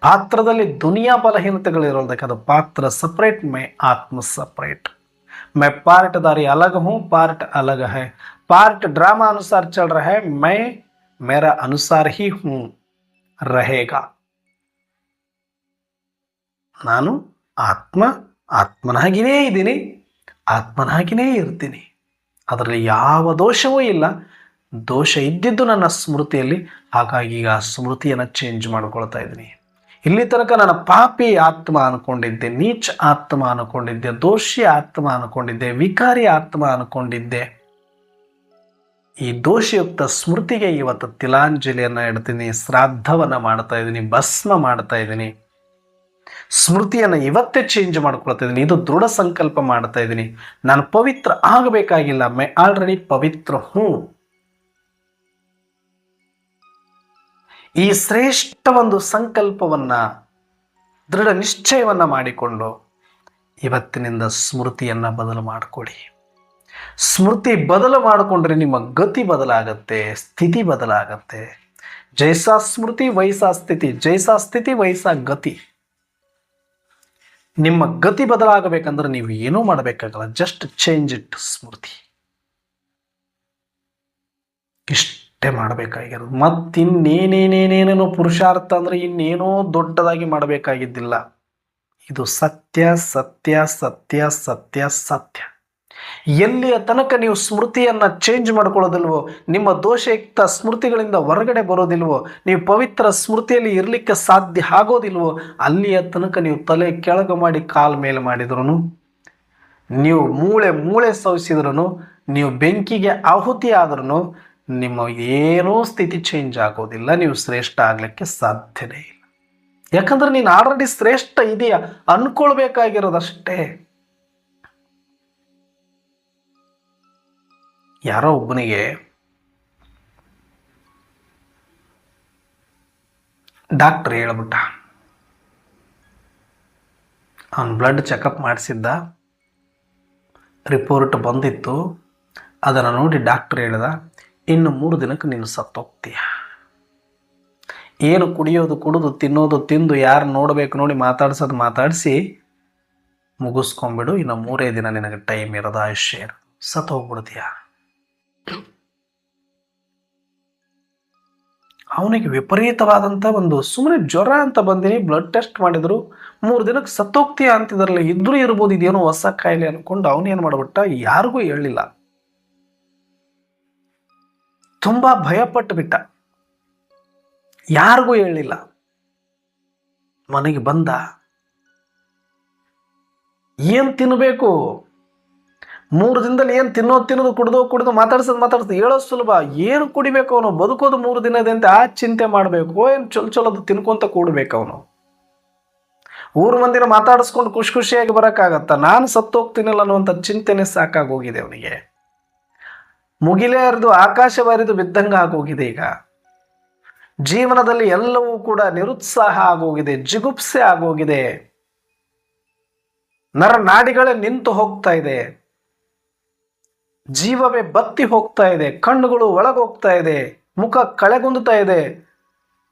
ಪಾತ್ರದಲ್ಲಿ ದುನಿಯಾ ಬಲಹೀನತೆಗಳಿರೋದಕ್ಕೆ ಅದು ಪಾತ್ರ ಸಪ್ರೇಟ್, ಮೈ ಆತ್ಮ ಸಪ್ರೇಟ್. मैं पार्टदारी अलग हूँ, पार्ट अलग है, पार्ट ड्रामा अनुसार चल रहा है, मैं मेरा अनुसार ही हूँ रहेगा. ನಾನು ಆತ್ಮನಾಗಿಯೇ ಇದ್ದೀನಿ, ಆತ್ಮನಾಗಿಯೇ ಇರ್ತೀನಿ. ಅದರಲ್ಲಿ ಯಾವ ದೋಷವೂ ಇಲ್ಲ. ದೋಷ ಇದ್ದಿದ್ದು ನನ್ನ ಸ್ಮೃತಿಯಲ್ಲಿ, ಹಾಗಾಗಿ ಈಗ ಆ ಸ್ಮೃತಿಯನ್ನು ಚೇಂಜ್ ಮಾಡ್ಕೊಳ್ತಾ ಇದ್ದೀನಿ. ಇಲ್ಲಿ ತನಕ ನಾನು ಪಾಪಿ ಆತ್ಮ ಅನ್ಕೊಂಡಿದ್ದೆ, ನೀಚ ಆತ್ಮ ಅನ್ಕೊಂಡಿದ್ದೆ, ದೋಷಿ ಆತ್ಮ ಅನ್ಕೊಂಡಿದ್ದೆ, ವಿಕಾರಿ ಆತ್ಮ ಅನ್ಕೊಂಡಿದ್ದೆ. ಈ ದೋಷಯುಕ್ತ ಸ್ಮೃತಿಗೆ ಇವತ್ತು ತಿಲಾಂಜಲಿಯನ್ನು ಇಡ್ತೀನಿ, ಶ್ರಾದ್ದವನ್ನು ಮಾಡ್ತಾ ಇದ್ದೀನಿ, ಭಸ್ಮ ಮಾಡ್ತಾ ಇದ್ದೀನಿ. ಸ್ಮೃತಿಯನ್ನು ಇವತ್ತೇ ಚೇಂಜ್ ಮಾಡ್ಕೊಳ್ತಾ ಇದ್ದೀನಿ. ಇದು ದೃಢ ಸಂಕಲ್ಪ ಮಾಡ್ತಾ ಇದ್ದೀನಿ. ನಾನು ಪವಿತ್ರ ಆಗಬೇಕಾಗಿಲ್ಲ, ಮೈ ಆಲ್ರೆಡಿ ಪವಿತ್ರ ಹ್ಞೂ. ಈ ಶ್ರೇಷ್ಠ ಒಂದು ಸಂಕಲ್ಪವನ್ನ, ದೃಢ ನಿಶ್ಚಯವನ್ನ ಮಾಡಿಕೊಂಡು ಇವತ್ತಿನಿಂದ ಸ್ಮೃತಿಯನ್ನ ಬದಲು ಮಾಡಿಕೊಡಿ. ಸ್ಮೃತಿ ಬದಲು ಮಾಡಿಕೊಂಡ್ರೆ ನಿಮ್ಮ ಗತಿ ಬದಲಾಗತ್ತೆ, ಸ್ಥಿತಿ ಬದಲಾಗತ್ತೆ. ಜೈಸಾ ಸ್ಮೃತಿ ವೈಸಾ ಸ್ಥಿತಿ, ಜೈಸಾ ಸ್ಥಿತಿ ವೈಸಾ ಗತಿ. ನಿಮ್ಮ ಗತಿ ಬದಲಾಗಬೇಕಂದ್ರೆ ನೀವು ಏನೂ ಮಾಡಬೇಕಾಗಲ್ಲ, ಜಸ್ಟ್ ಚೇಂಜ್ ಇಟ್ ಸ್ಮೃತಿ. ಇಷ್ಟೇ ಮಾಡಬೇಕಾಗಿರೋದು. ಮತ್ತಿನ್ನೇನೇನೇನೇನೇನೋ ಪುರುಷಾರ್ಥ ಅಂದ್ರೆ ಇನ್ನೇನೋ ದೊಡ್ಡದಾಗಿ ಮಾಡಬೇಕಾಗಿದ್ದಿಲ್ಲ. ಇದು ಸತ್ಯ ಸತ್ಯ ಸತ್ಯ ಸತ್ಯ ಸತ್ಯ. ಎಲ್ಲಿಯ ತನಕ ನೀವು ಸ್ಮೃತಿಯನ್ನ ಚೇಂಜ್ ಮಾಡ್ಕೊಳ್ಳೋದಿಲ್ವೋ, ನಿಮ್ಮ ದೋಷಯುಕ್ತ ಸ್ಮೃತಿಗಳಿಂದ ಹೊರಗಡೆ ಬರೋದಿಲ್ವೋ, ನೀವು ಪವಿತ್ರ ಸ್ಮೃತಿಯಲ್ಲಿ ಇರಲಿಕ್ಕೆ ಸಾಧ್ಯ ಆಗೋದಿಲ್ವೋ, ಅಲ್ಲಿಯ ತನಕ ನೀವು ತಲೆ ಕೆಳಗೆ ಮಾಡಿ ಕಾಲ್ ಮೇಲೆ ಮಾಡಿದ್ರು, ನೀವು ಮೂಳೆ ಸವಿಸಿದ್ರು, ನೀವು ಬೆಂಕಿಗೆ ಆಹುತಿ ಆದ್ರೂ ನಿಮ್ಮ ಏನೂ ಸ್ಥಿತಿ ಚೇಂಜ್ ಆಗೋದಿಲ್ಲ. ನೀವು ಶ್ರೇಷ್ಠ ಆಗ್ಲಿಕ್ಕೆ ಸಾಧ್ಯನೇ ಇಲ್ಲ. ಯಾಕಂದ್ರೆ ನೀನು ಆಲ್ರೆಡಿ ಶ್ರೇಷ್ಠ ಇದೆಯಾ ಅನ್ಕೊಳ್ಬೇಕಾಗಿರೋದಷ್ಟೇ. ಯಾರೋ ಒಬ್ಬನಿಗೆ ಡಾಕ್ಟರ್ ಹೇಳ್ಬಿಟ್ಟ, ಅವನು ಬ್ಲಡ್ ಚೆಕಪ್ ಮಾಡಿಸಿದ್ದ, ರಿಪೋರ್ಟ್ ಬಂದಿತ್ತು. ಅದನ್ನು ನೋಡಿ ಡಾಕ್ಟರ್ ಹೇಳ್ದ, ಇನ್ನು 3 ದಿನಕ್ಕೆ ನೀನು ಸತ್ತೋಗ್ತೀಯ. ಏನು ಕುಡಿಯೋದು ಕುಡಿದು, ತಿನ್ನೋದು ತಿಂದು, ಯಾರು ನೋಡಬೇಕು ನೋಡಿ ಮಾತಾಡ್ಸೋದು ಮಾತಾಡಿಸಿ ಮುಗಿಸ್ಕೊಂಡ್ಬಿಡು. ಇನ್ನು 3 ದಿನ ನಿನಗೆ ಟೈಮ್ ಇರೋದು, ಆಯುಷ್ಯ ಇರೋದು, ಸತ್ತೋಗ್ಬಿಡ್ತೀಯ. ಅವನಿಗೆ ವಿಪರೀತವಾದಂಥ ಒಂದು, ಸುಮ್ಮನೆ ಜ್ವರ ಅಂತ ಬಂದಿನಿ, ಬ್ಲಡ್ ಟೆಸ್ಟ್ ಮಾಡಿದ್ರು, 3 ದಿನಕ್ಕೆ ಸತ್ತೋಗ್ತೀಯ ಅಂತಿದ್ರಲ್ಲ, ಇದ್ರೂ ಇರ್ಬೋದು, ಇದೇನೋ ಹೊಸ ಕಾಯಿಲೆ ಅನ್ಕೊಂಡು ಅವನೇನು ಮಾಡ್ಬಿಟ್ಟ, ಯಾರಿಗೂ ಹೇಳಿಲ್ಲ, ತುಂಬ ಭಯಪಟ್ಟು ಬಿಟ್ಟ, ಯಾರಿಗೂ ಹೇಳಿಲ್ಲ. ಮನೆಗೆ ಬಂದ, ಏನು ತಿನ್ನಬೇಕು, 3 ದಿನದಲ್ಲಿ ಏನು ತಿನ್ನೋದು ಕುಡಿದು ಮಾತಾಡ್ಸೋದು ಹೇಳೋದು ಸುಲಭ. ಏನು ಕುಡಿಬೇಕು ಅವನು, ಬದುಕೋದು 3 ದಿನದಂತೆ ಆ ಚಿಂತೆ ಮಾಡಬೇಕು. ಏನು ಚೊಲೋದು ತಿನ್ಕೊಂತ ಕೂಡ್ಬೇಕು ಅವನು. ಊರು ಮಂದಿನ ಮಾತಾಡಿಸ್ಕೊಂಡು ಖುಷಿಯಾಗಿ ಬರೋಕ್ಕಾಗತ್ತ? ನಾನು ಸತ್ತೋಗ್ತೀನಲ್ಲ ಅನ್ನುವಂಥ ಚಿಂತೆನೇ ಸಾಕಾಗೋಗಿದೆ ಅವನಿಗೆ. ಮುಗಿಲೇ ಹರಿದು ಆಕಾಶ ಬಾರಿದು ಬಿದ್ದಂಗೆ ಆಗೋಗಿದೆ. ಈಗ ಜೀವನದಲ್ಲಿ ಎಲ್ಲವೂ ಕೂಡ ನಿರುತ್ಸಾಹ ಆಗೋಗಿದೆ, ಜಿಗುಪ್ಸೆ ಆಗೋಗಿದೆ. ನರನಾಡಿಗಳೇ ನಿಂತು ಹೋಗ್ತಾ ಇದೆ, ಜೀವವೇ ಬತ್ತಿ ಹೋಗ್ತಾ ಇದೆ, ಕಣ್ಣುಗಳು ಒಳಗೋಗ್ತಾ ಇದೆ, ಮುಖ ಕಳೆಗುಂದುತ್ತಾ ಇದೆ.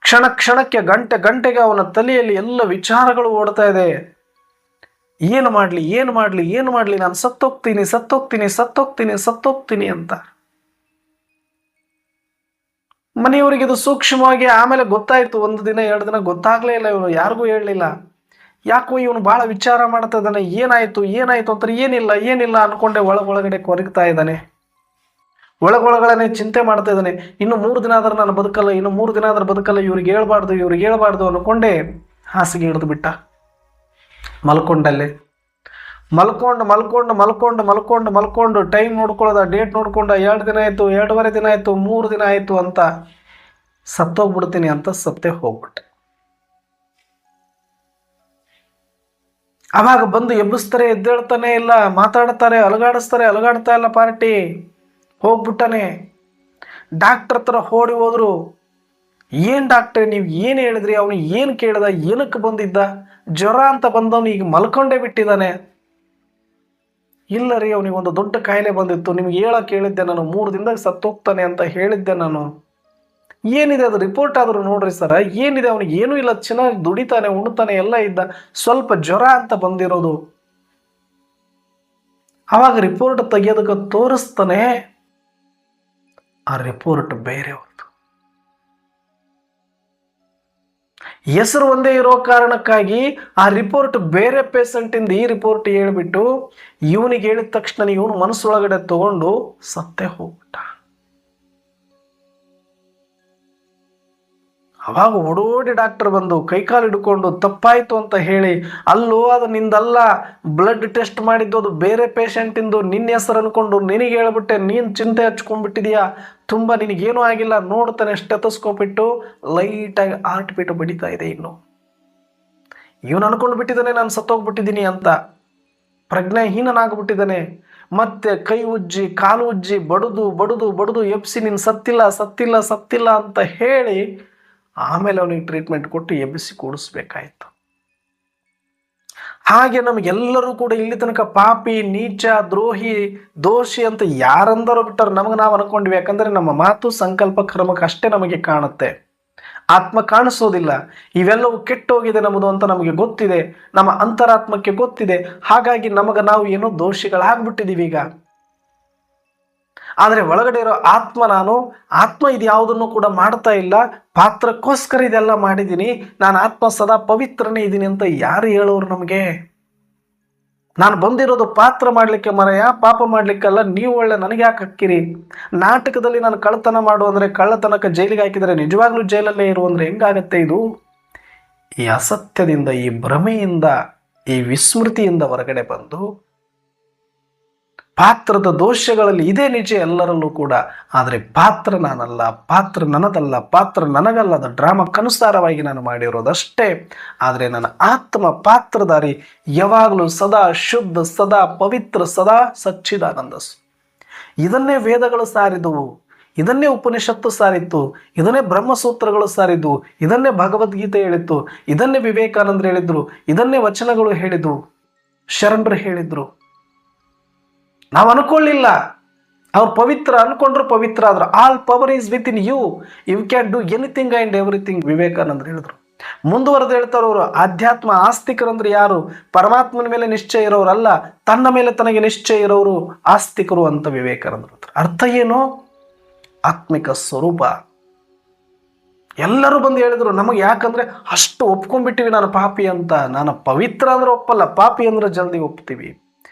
ಕ್ಷಣಕ್ಕೆ ಗಂಟೆಗೆ ಅವನ ತಲೆಯಲ್ಲಿ ಎಲ್ಲ ವಿಚಾರಗಳು ಓಡ್ತಾ ಇದೆ. ಏನು ಮಾಡಲಿ, ನಾನು ಸತ್ತೋಗ್ತೀನಿ ಅಂತ. ಮನೆಯವರಿಗೆ ಇದು ಸೂಕ್ಷ್ಮವಾಗಿ ಆಮೇಲೆ ಗೊತ್ತಾಯ್ತು. 1 ದಿನ 2 ದಿನ ಗೊತ್ತಾಗ್ಲೇ ಇಲ್ಲ. ಇವನು ಯಾರಿಗೂ ಹೇಳಲಿಲ್ಲ. ಯಾಕೋ ಇವನು ಬಹಳ ವಿಚಾರ ಮಾಡ್ತಾ ಇದ್ದಾನೆ, ಏನಾಯ್ತು ಅಂತ. ಏನಿಲ್ಲ ಅನ್ಕೊಂಡೆ ಒಳಗಡೆ ಕೊರಗ್ತಾ ಇದ್ದಾನೆ. ಒಳಗೊಳಗಡೆ ಚಿಂತೆ ಮಾಡ್ತಾ ಇದ್ದಾನೆ. ಇನ್ನು 3 ದಿನ ಆದ್ರೆ ನಾನು ಬದುಕಲ್ಲ, ಇವ್ರಿಗೆ ಹೇಳ್ಬಾರ್ದು ಅನ್ಕೊಂಡೆ ಹಾಸಿಗೆ ಹಿಡಿದು ಬಿಟ್ಟ. ಮಲ್ಕೊಂಡಲ್ಲೇ ಮಲ್ಕೊಂಡು ಟೈಮ್ ನೋಡ್ಕೊಳ್ಳೋದ, ಡೇಟ್ ನೋಡ್ಕೊಂಡ. 2 ದಿನ ಆಯ್ತು, 2.5 ದಿನ ಆಯ್ತು, 3 ದಿನ ಆಯ್ತು ಅಂತ ಸತ್ತೋಗ್ಬಿಡ್ತೀನಿ ಅಂತ ಸತ್ತೇ ಹೋಗ್ಬಿಟ್ಟೆ. ಅವಾಗ ಬಂದು ಎಬ್ಬಿಸ್ತಾರೆ, ಎದ್ದೇಳ್ತಾನೆ ಇಲ್ಲ, ಮಾತಾಡ್ತಾರೆ, ಅಲಗಾಡ್ತಾ ಇಲ್ಲ ಪಾರ್ಟಿ. ಹೋಗ್ಬಿಟ್ಟಾನೆ. ಡಾಕ್ಟರ್ ಹತ್ರ ಓಡಿ ಹೋದ್ರು. ಏನು ಡಾಕ್ಟ್ರೆ ನೀವು ಏನು ಹೇಳಿದ್ರಿ? ಅವನು ಏನು ಕೇಳ್ದ? ಏನಕ್ಕೆ ಬಂದಿದ್ದ? ಜ್ವರ ಅಂತ ಬಂದವನು ಈಗ ಮಲ್ಕೊಂಡೇ ಬಿಟ್ಟಿದ್ದಾನೆ. ಇಲ್ಲ ರೀ, ಅವನಿಗೆ ಒಂದು ದೊಡ್ಡ ಕಾಯಿಲೆ ಬಂದಿತ್ತು, ನಿಮ್ಗೆ ಹೇಳಕ್ಕೆ ಹೇಳಿದ್ದೆ ನಾನು, 3 ದಿನದಾಗ ಸತ್ತೋಗ್ತಾನೆ ಅಂತ ಹೇಳಿದ್ದೆ ನಾನು. ಏನಿದೆ ಅದು ರಿಪೋರ್ಟ್ ಆದರೂ ನೋಡ್ರಿ ಸರ, ಏನಿದೆ? ಅವನಿಗೆ ಏನೂ ಇಲ್ಲ, ಚೆನ್ನಾಗಿ ದುಡಿತಾನೆ, ಉಣ್ತಾನೆ, ಎಲ್ಲ ಇದ್ದ, ಸ್ವಲ್ಪ ಜ್ವರ ಅಂತ ಬಂದಿರೋದು. ಅವಾಗ ರಿಪೋರ್ಟ್ ತೆಗಿಯೋದಕ್ಕೆ ತೋರಿಸ್ತಾನೆ, ಆ ರಿಪೋರ್ಟ್ ಬೇರೆ ಹೊತ್ತು. ಹೆಸರು ಒಂದೇ ಇರೋ ಕಾರಣಕ್ಕಾಗಿ ಆ ರಿಪೋರ್ಟ್ ಬೇರೆ ಪೇಷಂಟಿಂದ ಈ ರಿಪೋರ್ಟ್ ಹೇಳ್ಬಿಟ್ಟು ಇವನಿಗೆ ಹೇಳಿದ ತಕ್ಷಣ ಇವನು ಮನಸ್ಸೊಳಗಡೆ ತಗೊಂಡು ಸತ್ತೇ ಹೋಗ್ಬಿಟ್ಟ. ಅವಾಗ ಓಡೋಡಿ ಡಾಕ್ಟರ್ ಬಂದು ಕೈಕಾಲು ಹಿಡ್ಕೊಂಡು ತಪ್ಪಾಯ್ತು ಅಂತ ಹೇಳಿ, ಅಲ್ಲೋ ಅದು ನಿಂದಲ್ಲ, ಬ್ಲಡ್ ಟೆಸ್ಟ್ ಮಾಡಿದ್ದು ಅದು ಬೇರೆ ಪೇಷಂಟಿಂದು, ನಿನ್ನ ಹೆಸರು ಅನ್ಕೊಂಡು ನಿನಗೆ ಹೇಳ್ಬಿಟ್ಟೆ, ನೀನು ಚಿಂತೆ ಹಚ್ಕೊಂಡ್ಬಿಟ್ಟಿದೀಯಾ, ತುಂಬ ನಿನಗೇನೂ ಆಗಿಲ್ಲ, ನೋಡ್ತಾನೆ ಸ್ಟೆಥೋಸ್ಕೋಪ್ ಇಟ್ಟು ಲೈಟಾಗಿ ಹಾರ್ಟ್ ಬೀಟ್ ಬಡಿತಾ ಇದೆ. ಇನ್ನು ಇವನು ಅನ್ಕೊಂಡು ಬಿಟ್ಟಿದ್ದಾನೆ ನಾನು ಸತ್ತೋಗ್ಬಿಟ್ಟಿದ್ದೀನಿ ಅಂತ, ಪ್ರಜ್ಞಾಹೀನನಾಗ್ಬಿಟ್ಟಿದ್ದಾನೆ. ಮತ್ತೆ ಕೈ ಉಜ್ಜಿ ಕಾಲು ಉಜ್ಜಿ ಬಡುದು ಎಬ್ಸಿ ನೀನು ಸತ್ತಿಲ್ಲ ಅಂತ ಹೇಳಿ ಆಮೇಲೆ ಅವನಿಗೆ ಟ್ರೀಟ್ಮೆಂಟ್ ಕೊಟ್ಟು ಎಬ್ಬಿಸಿ ಕೂಡಿಸ್ಬೇಕಾಯ್ತು. ಹಾಗೆ ನಮಗೆಲ್ಲರೂ ಕೂಡ ಇಲ್ಲಿ ತನಕ ಪಾಪಿ, ನೀಚ, ದ್ರೋಹಿ, ದೋಷಿ ಅಂತ ಯಾರಂದರೋ ಬಿಟ್ಟರು ನಮಗೆ ನಾವು ಅನ್ಕೊಂಡ್ವಿ. ಯಾಕಂದರೆ ನಮ್ಮ ಮಾತು, ಸಂಕಲ್ಪ, ಕರ್ಮಕ್ಕೆ ಅಷ್ಟೇ ನಮಗೆ ಕಾಣುತ್ತೆ, ಆತ್ಮ ಕಾಣಿಸೋದಿಲ್ಲ. ಇವೆಲ್ಲವೂ ಕೆಟ್ಟೋಗಿದೆ ನಮ್ಮದು ಅಂತ ನಮಗೆ ಗೊತ್ತಿದೆ, ನಮ್ಮ ಅಂತರಾತ್ಮಕ್ಕೆ ಗೊತ್ತಿದೆ. ಹಾಗಾಗಿ ನಾವು ಏನೋ ದೋಷಿಗಳಾಗ್ಬಿಟ್ಟಿದ್ದೀವಿ ಈಗ. ಆದರೆ ಒಳಗಡೆ ಇರೋ ಆತ್ಮ ಇದು ಯಾವುದನ್ನು ಕೂಡ ಮಾಡ್ತಾ ಇಲ್ಲ, ಪಾತ್ರಕ್ಕೋಸ್ಕರ ಇದೆಲ್ಲ ಮಾಡಿದ್ದೀನಿ, ನಾನು ಆತ್ಮ ಸದಾ ಪವಿತ್ರನೇ ಇದ್ದೀನಿ ಅಂತ ಯಾರು ಹೇಳೋರು ನಮಗೆ? ನಾನು ಬಂದಿರೋದು ಪಾತ್ರ ಮಾಡಲಿಕ್ಕೆ ಮರೆಯ, ಪಾಪ ಮಾಡಲಿಕ್ಕಲ್ಲ. ನೀವು ಒಳ್ಳೆ ನನಗೆ ಯಾಕೆ ಹಾಕಿರಿ? ನಾಟಕದಲ್ಲಿ ನಾನು ಕಳ್ಳತನ ಮಾಡು ಅಂದರೆ ಕಳ್ಳತನಕ್ಕೆ ಜೈಲಿಗೆ ಹಾಕಿದರೆ ನಿಜವಾಗ್ಲೂ ಜೈಲಲ್ಲೇ ಇರು ಅಂದರೆ ಹೆಂಗಾಗತ್ತೆ ಇದು? ಈ ಅಸತ್ಯದಿಂದ, ಈ ಭ್ರಮೆಯಿಂದ, ಈ ವಿಸ್ಮೃತಿಯಿಂದ ಹೊರಗಡೆ ಬಂದು ಪಾತ್ರದ ದೋಷಗಳಲ್ಲಿ ಇದೇ ನಿಜ ಎಲ್ಲರಲ್ಲೂ ಕೂಡ. ಆದರೆ ಪಾತ್ರ ನಾನಲ್ಲ, ಪಾತ್ರ ನನ್ನದಲ್ಲ, ಪಾತ್ರ ನನಗಲ್ಲದ ಡ್ರಾಮಕ್ಕನುಸಾರವಾಗಿ ನಾನು ಮಾಡಿರೋದಷ್ಟೇ. ಆದರೆ ನನ್ನ ಆತ್ಮ ಪಾತ್ರಧಾರಿ, ಯಾವಾಗಲೂ ಸದಾ ಶುದ್ಧ, ಸದಾ ಪವಿತ್ರ, ಸದಾ ಸಚ್ಚಿದಾನಂದ. ಇದನ್ನೇ ವೇದಗಳು ಸಾರಿದವು, ಇದನ್ನೇ ಉಪನಿಷತ್ತು ಸಾರಿತ್ತು, ಇದನ್ನೇ ಬ್ರಹ್ಮಸೂತ್ರಗಳು ಸಾರಿದ್ದು, ಇದನ್ನೇ ಭಗವದ್ಗೀತೆ ಹೇಳಿತ್ತು, ಇದನ್ನೇ ವಿವೇಕಾನಂದರು ಹೇಳಿದ್ರು, ಇದನ್ನೇ ವಚನಗಳು ಹೇಳಿದ್ರು, ಶರಣರು ಹೇಳಿದ್ರು. ನಾವು ಅನ್ಕೊಳ್ಳಿಲ್ಲ, ಅವ್ರು ಪವಿತ್ರ ಅನ್ಕೊಂಡ್ರು, ಪವಿತ್ರ ಆದ್ರು. All power is within you can do anything and everything, ವಿವೇಕಾನಂದರು ಹೇಳಿದ್ರು. ಮುಂದುವರೆದು ಹೇಳ್ತಾರೆ ಅವರು, ಆಧ್ಯಾತ್ಮ ಆಸ್ತಿಕರಂದ್ರೆ ಯಾರು? ಪರಮಾತ್ಮನ ಮೇಲೆ ನಿಶ್ಚಯ ಇರೋರಲ್ಲ, ತನ್ನ ಮೇಲೆ ತನಗೆ ನಿಶ್ಚಯ ಇರೋರು ಆಸ್ತಿಕರು ಅಂತ ವಿವೇಕಾನಂದರು. ಅರ್ಥ ಏನು? ಆತ್ಮಿಕ ಸ್ವರೂಪ. ಎಲ್ಲರೂ ಬಂದು ಹೇಳಿದ್ರು ನಮಗೆ. ಯಾಕಂದ್ರೆ ಅಷ್ಟು ಒಪ್ಕೊಂಡ್ಬಿಟ್ಟಿವಿ ನಾನು ಪಾಪಿ ಅಂತ. ನಾನು ಪವಿತ್ರ ಅಂದ್ರೆ ಒಪ್ಪಲ್ಲ, ಪಾಪಿ ಅಂದ್ರೆ ಜಲ್ದಿ ಒಪ್ತೀವಿ.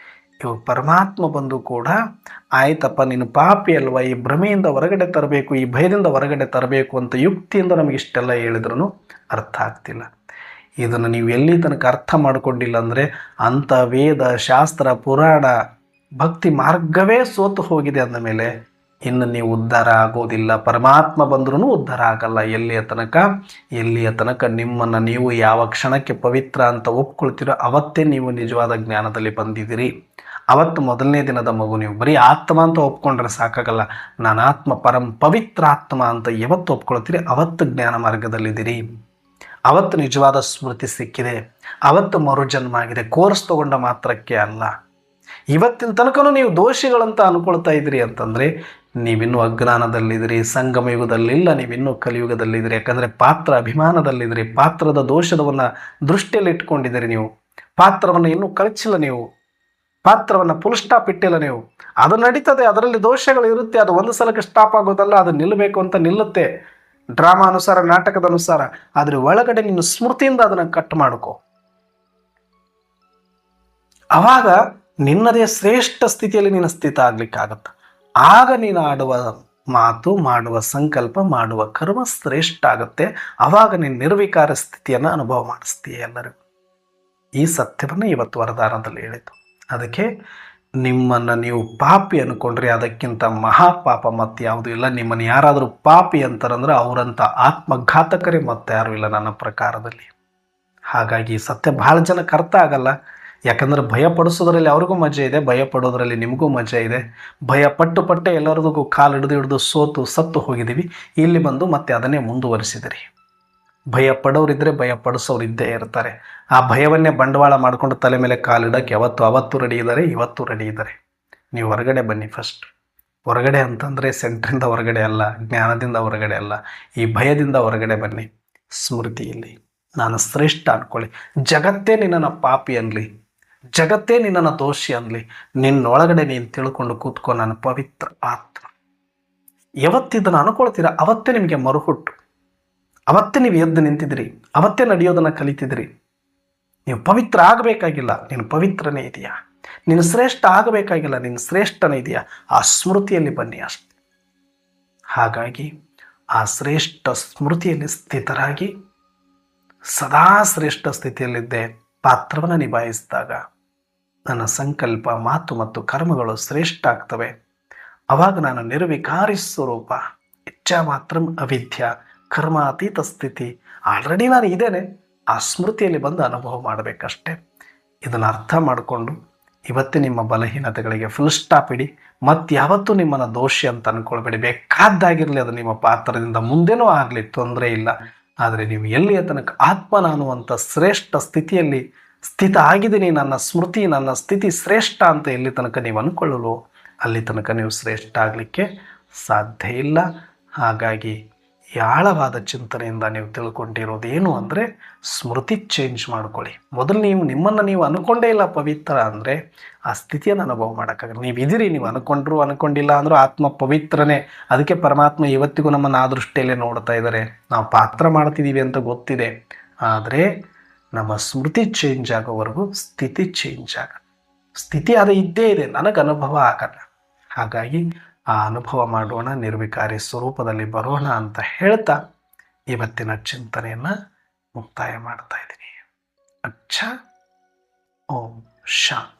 ಇವಾಗ ಪರಮಾತ್ಮ ಬಂದು ಕೂಡ ಆಯ್ತಪ್ಪ ನೀನು ಪಾಪಿ ಅಲ್ವಾ, ಈ ಭ್ರಮೆಯಿಂದ ಹೊರಗಡೆ ತರಬೇಕು, ಈ ಭಯದಿಂದ ಹೊರಗಡೆ ತರಬೇಕು ಅಂತ ಯುಕ್ತಿಯಿಂದ ನಮಗೆ ಇಷ್ಟೆಲ್ಲ ಹೇಳಿದ್ರೂ ಅರ್ಥ ಆಗ್ತಿಲ್ಲ. ಇದನ್ನು ನೀವು ಎಲ್ಲಿ ತನಕ ಅರ್ಥ ಮಾಡ್ಕೊಂಡಿಲ್ಲ ಅಂದರೆ ಅಂಥ ವೇದ, ಶಾಸ್ತ್ರ, ಪುರಾಣ ಭಕ್ತಿ ಮಾರ್ಗವೇ ಸೋತು ಹೋಗಿದೆ ಅಂದ ಮೇಲೆ ಇನ್ನು ನೀವು ಉದ್ಧಾರ ಆಗೋದಿಲ್ಲ. ಪರಮಾತ್ಮ ಬಂದ್ರೂ ಉದ್ಧಾರ ಆಗಲ್ಲ. ಎಲ್ಲಿಯ ತನಕ ನಿಮ್ಮನ್ನು ನೀವು ಯಾವ ಕ್ಷಣಕ್ಕೆ ಪವಿತ್ರ ಅಂತ ಒಪ್ಕೊಳ್ತೀರೋ ಅವತ್ತೇ ನೀವು ನಿಜವಾದ ಜ್ಞಾನದಲ್ಲಿ ಬಂದಿದ್ದೀರಿ. ಅವತ್ತು ಮೊದಲನೇ ದಿನದ ಮಗು. ನೀವು ಬರೀ ಆತ್ಮ ಅಂತ ಒಪ್ಕೊಂಡ್ರೆ ಸಾಕಾಗಲ್ಲ. ನಾನು ಆತ್ಮ ಪರಂ ಪವಿತ್ರ ಆತ್ಮ ಅಂತ ಯಾವತ್ತು ಒಪ್ಕೊಳ್ತೀರಿ ಅವತ್ತು ಜ್ಞಾನ ಮಾರ್ಗದಲ್ಲಿದ್ದೀರಿ. ಅವತ್ತು ನಿಜವಾದ ಸ್ಮೃತಿ ಸಿಕ್ಕಿದೆ. ಅವತ್ತು ಮರುಜನ್ಮ ಆಗಿದೆ. ಕೋರ್ಸ್ ತಗೊಂಡ ಮಾತ್ರಕ್ಕೆ ಅಲ್ಲ. ಇವತ್ತಿನ ತನಕನೂ ನೀವು ದೋಷಿಗಳಂತ ಅನ್ಕೊಳ್ತಾ ಇದ್ದೀರಿ ಅಂತಂದರೆ ನೀವಿನ್ನೂ ಅಜ್ಞಾನದಲ್ಲಿದ್ದೀರಿ. ಸಂಗಮ ಯುಗದಲ್ಲಿಲ್ಲ, ನೀವಿನ್ನೂ ಕಲಿಯುಗದಲ್ಲಿದ್ದೀರಿ. ಯಾಕಂದರೆ ಪಾತ್ರ ಅಭಿಮಾನದಲ್ಲಿದ್ದೀರಿ. ಪಾತ್ರದ ದೋಷದವನ್ನು ದೃಷ್ಟಿಯಲ್ಲಿ ಇಟ್ಕೊಂಡಿದ್ದೀರಿ. ನೀವು ಪಾತ್ರವನ್ನು ಇನ್ನೂ ಕಳಚಿಲ್ಲ. ನೀವು ಪಾತ್ರವನ್ನು ಫುಲ್ ಸ್ಟಾಪ್ ಇಟ್ಟಿಲ್ಲ. ನೀವು ಅದು ನಡೀತದೆ, ಅದರಲ್ಲಿ ದೋಷಗಳು ಇರುತ್ತೆ. ಅದು ಒಂದು ಸಲಕ್ಕೆ ಸ್ಟಾಪ್ ಆಗೋದಲ್ಲ, ಅದು ನಿಲ್ಲಬೇಕು ಅಂತ ನಿಲ್ಲುತ್ತೆ. ಡ್ರಾಮಾ ಅನುಸಾರ, ನಾಟಕದ ಅನುಸಾರ. ಆದರೆ ಒಳಗಡೆ ನೀನು ಸ್ಮೃತಿಯಿಂದ ಅದನ್ನು ಕಟ್ ಮಾಡ್ಕೋ. ಆವಾಗ ನಿನ್ನದೇ ಶ್ರೇಷ್ಠ ಸ್ಥಿತಿಯಲ್ಲಿ ನೀನು ಸ್ಥಿತ ಆಗ್ಲಿಕ್ಕಾಗತ್ತೆ. ಆಗ ನೀನು ಆಡುವ ಮಾತು, ಮಾಡುವ ಸಂಕಲ್ಪ, ಮಾಡುವ ಕರ್ಮ ಶ್ರೇಷ್ಠ ಆಗುತ್ತೆ. ಆವಾಗ ನೀನು ನಿರ್ವಿಕಾರ ಸ್ಥಿತಿಯನ್ನು ಅನುಭವ ಮಾಡಿಸ್ತೀಯ ಎಲ್ಲರಿಗೂ. ಈ ಸತ್ಯವನ್ನು ಇವತ್ತು ವರದಾನದಲ್ಲಿ ಹೇಳಿತು. ಅದಕ್ಕೆ ನಿಮ್ಮನ್ನು ನೀವು ಪಾಪಿ ಅಂದ್ಕೊಂಡ್ರೆ ಅದಕ್ಕಿಂತ ಮಹಾಪಾಪ ಮತ್ತೆ ಯಾವುದೂ ಇಲ್ಲ. ನಿಮ್ಮನ್ನು ಯಾರಾದರೂ ಪಾಪಿ ಅಂತಾರಂದ್ರೆ ಅವರಂಥ ಆತ್ಮಘಾತಕರೇ ಮತ್ತೆ ಯಾರೂ ಇಲ್ಲ ನನ್ನ ಪ್ರಕಾರದಲ್ಲಿ. ಹಾಗಾಗಿ ಈ ಸತ್ಯ ಭಾಳ ಜನಕ್ಕೆ ಅರ್ಥ ಆಗಲ್ಲ. ಯಾಕಂದರೆ ಭಯ ಪಡಿಸೋದ್ರಲ್ಲಿ ಅವ್ರಿಗೂ ಮಜಾ ಇದೆ, ಭಯ ಪಡೋದ್ರಲ್ಲಿ ನಿಮಗೂ ಮಜಾ ಇದೆ. ಭಯ ಪಟ್ಟೆ ಎಲ್ಲರಿಗೂ ಕಾಲು ಹಿಡಿದು ಸೋತು ಸತ್ತು ಹೋಗಿದ್ದೀವಿ. ಇಲ್ಲಿ ಬಂದು ಮತ್ತೆ ಅದನ್ನೇ ಮುಂದುವರಿಸಿದಿರಿ. ಭಯ ಪಡೋರಿದ್ದರೆ ಭಯ ಪಡಿಸೋರು ಇದ್ದೇ ಇರ್ತಾರೆ. ಆ ಭಯವನ್ನೇ ಬಂಡವಾಳ ಮಾಡಿಕೊಂಡು ತಲೆ ಮೇಲೆ ಕಾಲಿಡೋಕ್ಕೆ ಅವತ್ತು ರೆಡಿ ಇದ್ದಾರೆ, ಇವತ್ತು ರೆಡಿ ಇದ್ದಾರೆ. ನೀವು ಹೊರಗಡೆ ಬನ್ನಿ. ಫಸ್ಟ್ ಹೊರಗಡೆ ಅಂತಂದರೆ ಸೆಂಟ್ರಿಂದ ಹೊರಗಡೆ ಅಲ್ಲ, ಜ್ಞಾನದಿಂದ ಹೊರಗಡೆ ಅಲ್ಲ, ಈ ಭಯದಿಂದ ಹೊರಗಡೆ ಬನ್ನಿ. ಸ್ಮೃತಿಯಲ್ಲಿ ನಾನು ಶ್ರೇಷ್ಠ ಅಂದ್ಕೊಳ್ಳಿ. ಜಗತ್ತೇ ನಿನ್ನನ್ನು ಪಾಪಿ ಅನ್ನಲಿ, ಜಗತ್ತೇ ನಿನ್ನನ್ನು ದೋಷಿ ಅನ್ನಲಿ, ನಿನ್ನೊಳಗಡೆ ನೀನು ತಿಳ್ಕೊಂಡು ಕೂತ್ಕೊ ನಾನು ಪವಿತ್ರ ಆತ್ಮ. ಯಾವತ್ತಿದ್ದನ್ನು ಅನ್ಕೊಳ್ತೀರ ಅವತ್ತೇ ನಿಮಗೆ ಮರುಹುಟ್ಟು. ಅವತ್ತೇ ನೀವು ಎದ್ದು ನಿಂತಿದ್ರಿ, ಅವತ್ತೇ ನಡೆಯೋದನ್ನು ಕಲಿತಿದ್ರಿ. ನೀವು ಪವಿತ್ರ ಆಗಬೇಕಾಗಿಲ್ಲ, ನೀನು ಪವಿತ್ರನೇ ಇದೆಯಾ. ನೀನು ಶ್ರೇಷ್ಠ ಆಗಬೇಕಾಗಿಲ್ಲ, ನೀನು ಶ್ರೇಷ್ಠನೇ ಇದೆಯಾ. ಆ ಸ್ಮೃತಿಯಲ್ಲಿ ಬನ್ನಿ ಅಷ್ಟೆ. ಹಾಗಾಗಿ ಆ ಶ್ರೇಷ್ಠ ಸ್ಮೃತಿಯಲ್ಲಿ ಸ್ಥಿತರಾಗಿ ಸದಾ ಶ್ರೇಷ್ಠ ಸ್ಥಿತಿಯಲ್ಲಿದ್ದೆ ಪಾತ್ರವನ್ನು ನಿಭಾಯಿಸಿದಾಗ ನನ್ನ ಸಂಕಲ್ಪ, ಮಾತು ಮತ್ತು ಕರ್ಮಗಳು ಶ್ರೇಷ್ಠ ಆಗ್ತವೆ. ಆವಾಗ ನಾನು ನಿರ್ವಿಕಾರಿ ಸ್ವರೂಪ, ಇಚ್ಛಾ ಮಾತ್ರ ಅವಿದ್ಯ, ಕರ್ಮಾತೀತ ಸ್ಥಿತಿ. ಆಲ್ರೆಡಿ ನಾನು ಇದ್ದೇನೆ. ಆ ಸ್ಮೃತಿಯಲ್ಲಿ ಬಂದು ಅನುಭವ ಮಾಡಬೇಕಷ್ಟೆ. ಇದನ್ನು ಅರ್ಥ ಮಾಡಿಕೊಂಡು ಇವತ್ತೇ ನಿಮ್ಮ ಬಲಹೀನತೆಗಳಿಗೆ ಫುಲ್ ಸ್ಟಾಪ್ ಇಡಿ. ಮತ್ತು ಯಾವತ್ತೂ ನಿಮ್ಮನ್ನು ದೋಷಿ ಅಂತ ಅಂದ್ಕೊಳ್ಬೇಡಿ. ಬೇಕಾದ್ದಾಗಿರಲಿ, ಅದು ನಿಮ್ಮ ಪಾತ್ರದಿಂದ ಮುಂದೆನೂ ಆಗಲಿ, ತೊಂದರೆ ಇಲ್ಲ. ಆದರೆ ನೀವು ಎಲ್ಲಿಯ ತನಕ ಆತ್ಮ ನಾನು ಅಂತ ಶ್ರೇಷ್ಠ ಸ್ಥಿತಿಯಲ್ಲಿ ಸ್ಥಿತ ಆಗಿದ್ದೀನಿ, ನನ್ನ ಸ್ಮೃತಿ, ನನ್ನ ಸ್ಥಿತಿ ಶ್ರೇಷ್ಠ ಅಂತ ಎಲ್ಲಿ ತನಕ ನೀವು ಅಂದ್ಕೊಳ್ಳಲು ಅಲ್ಲಿ ತನಕ ನೀವು ಶ್ರೇಷ್ಠ ಆಗಲಿಕ್ಕೆ ಸಾಧ್ಯ ಇಲ್ಲ. ಹಾಗಾಗಿ ಆಳವಾದ ಚಿಂತನೆಯಿಂದ ನೀವು ತಿಳ್ಕೊಂಡಿರೋದು ಏನು ಅಂದರೆ ಸ್ಮೃತಿ ಚೇಂಜ್ ಮಾಡ್ಕೊಳ್ಳಿ. ಮೊದಲು ನೀವು ನಿಮ್ಮನ್ನು ನೀವು ಅಂದ್ಕೊಂಡೇ ಇಲ್ಲ ಪವಿತ್ರ ಅಂದರೆ ಆ ಸ್ಥಿತಿಯನ್ನು ಅನುಭವ ಮಾಡೋಕ್ಕಾಗಲ್ಲ. ನೀವು ಇದ್ದೀರಿ, ನೀವು ಅಂದ್ಕೊಂಡಿಲ್ಲ ಅಂದರೂ ಆತ್ಮ ಪವಿತ್ರನೇ. ಅದಕ್ಕೆ ಪರಮಾತ್ಮ ಇವತ್ತಿಗೂ ನಮ್ಮನ್ನು ಆ ದೃಷ್ಟಿಯಲ್ಲೇ ನೋಡ್ತಾ ಇದ್ದಾರೆ. ನಾವು ಪಾತ್ರ ಮಾಡ್ತಿದ್ದೀವಿ ಅಂತ ಗೊತ್ತಿದೆ, ಆದರೆ ನಮ್ಮ ಸ್ಮೃತಿ ಚೇಂಜ್ ಆಗೋವರೆಗೂ ಸ್ಥಿತಿ ಚೇಂಜ್ ಆಗಲ್ಲ. ಸ್ಥಿತಿ ಅದೇ ಇದ್ದೇ ಇದೆ, ನನಗೆ ಅನುಭವ ಆಗಲ್ಲ. ಹಾಗಾಗಿ ಆ ಅನುಭವ ಮಾಡೋಣ, ನಿರ್ವಿಕಾರಿ ಸ್ವರೂಪದಲ್ಲಿ ಬರೋಣ ಅಂತ ಹೇಳ್ತಾ ಇವತ್ತಿನ ಚಿಂತನೆಯನ್ನು ಮುಕ್ತಾಯ ಮಾಡ್ತಾ ಇದ್ದೀನಿ. ಅಚ್ಚಾ, ಓಂ ಶಾಂತಿ.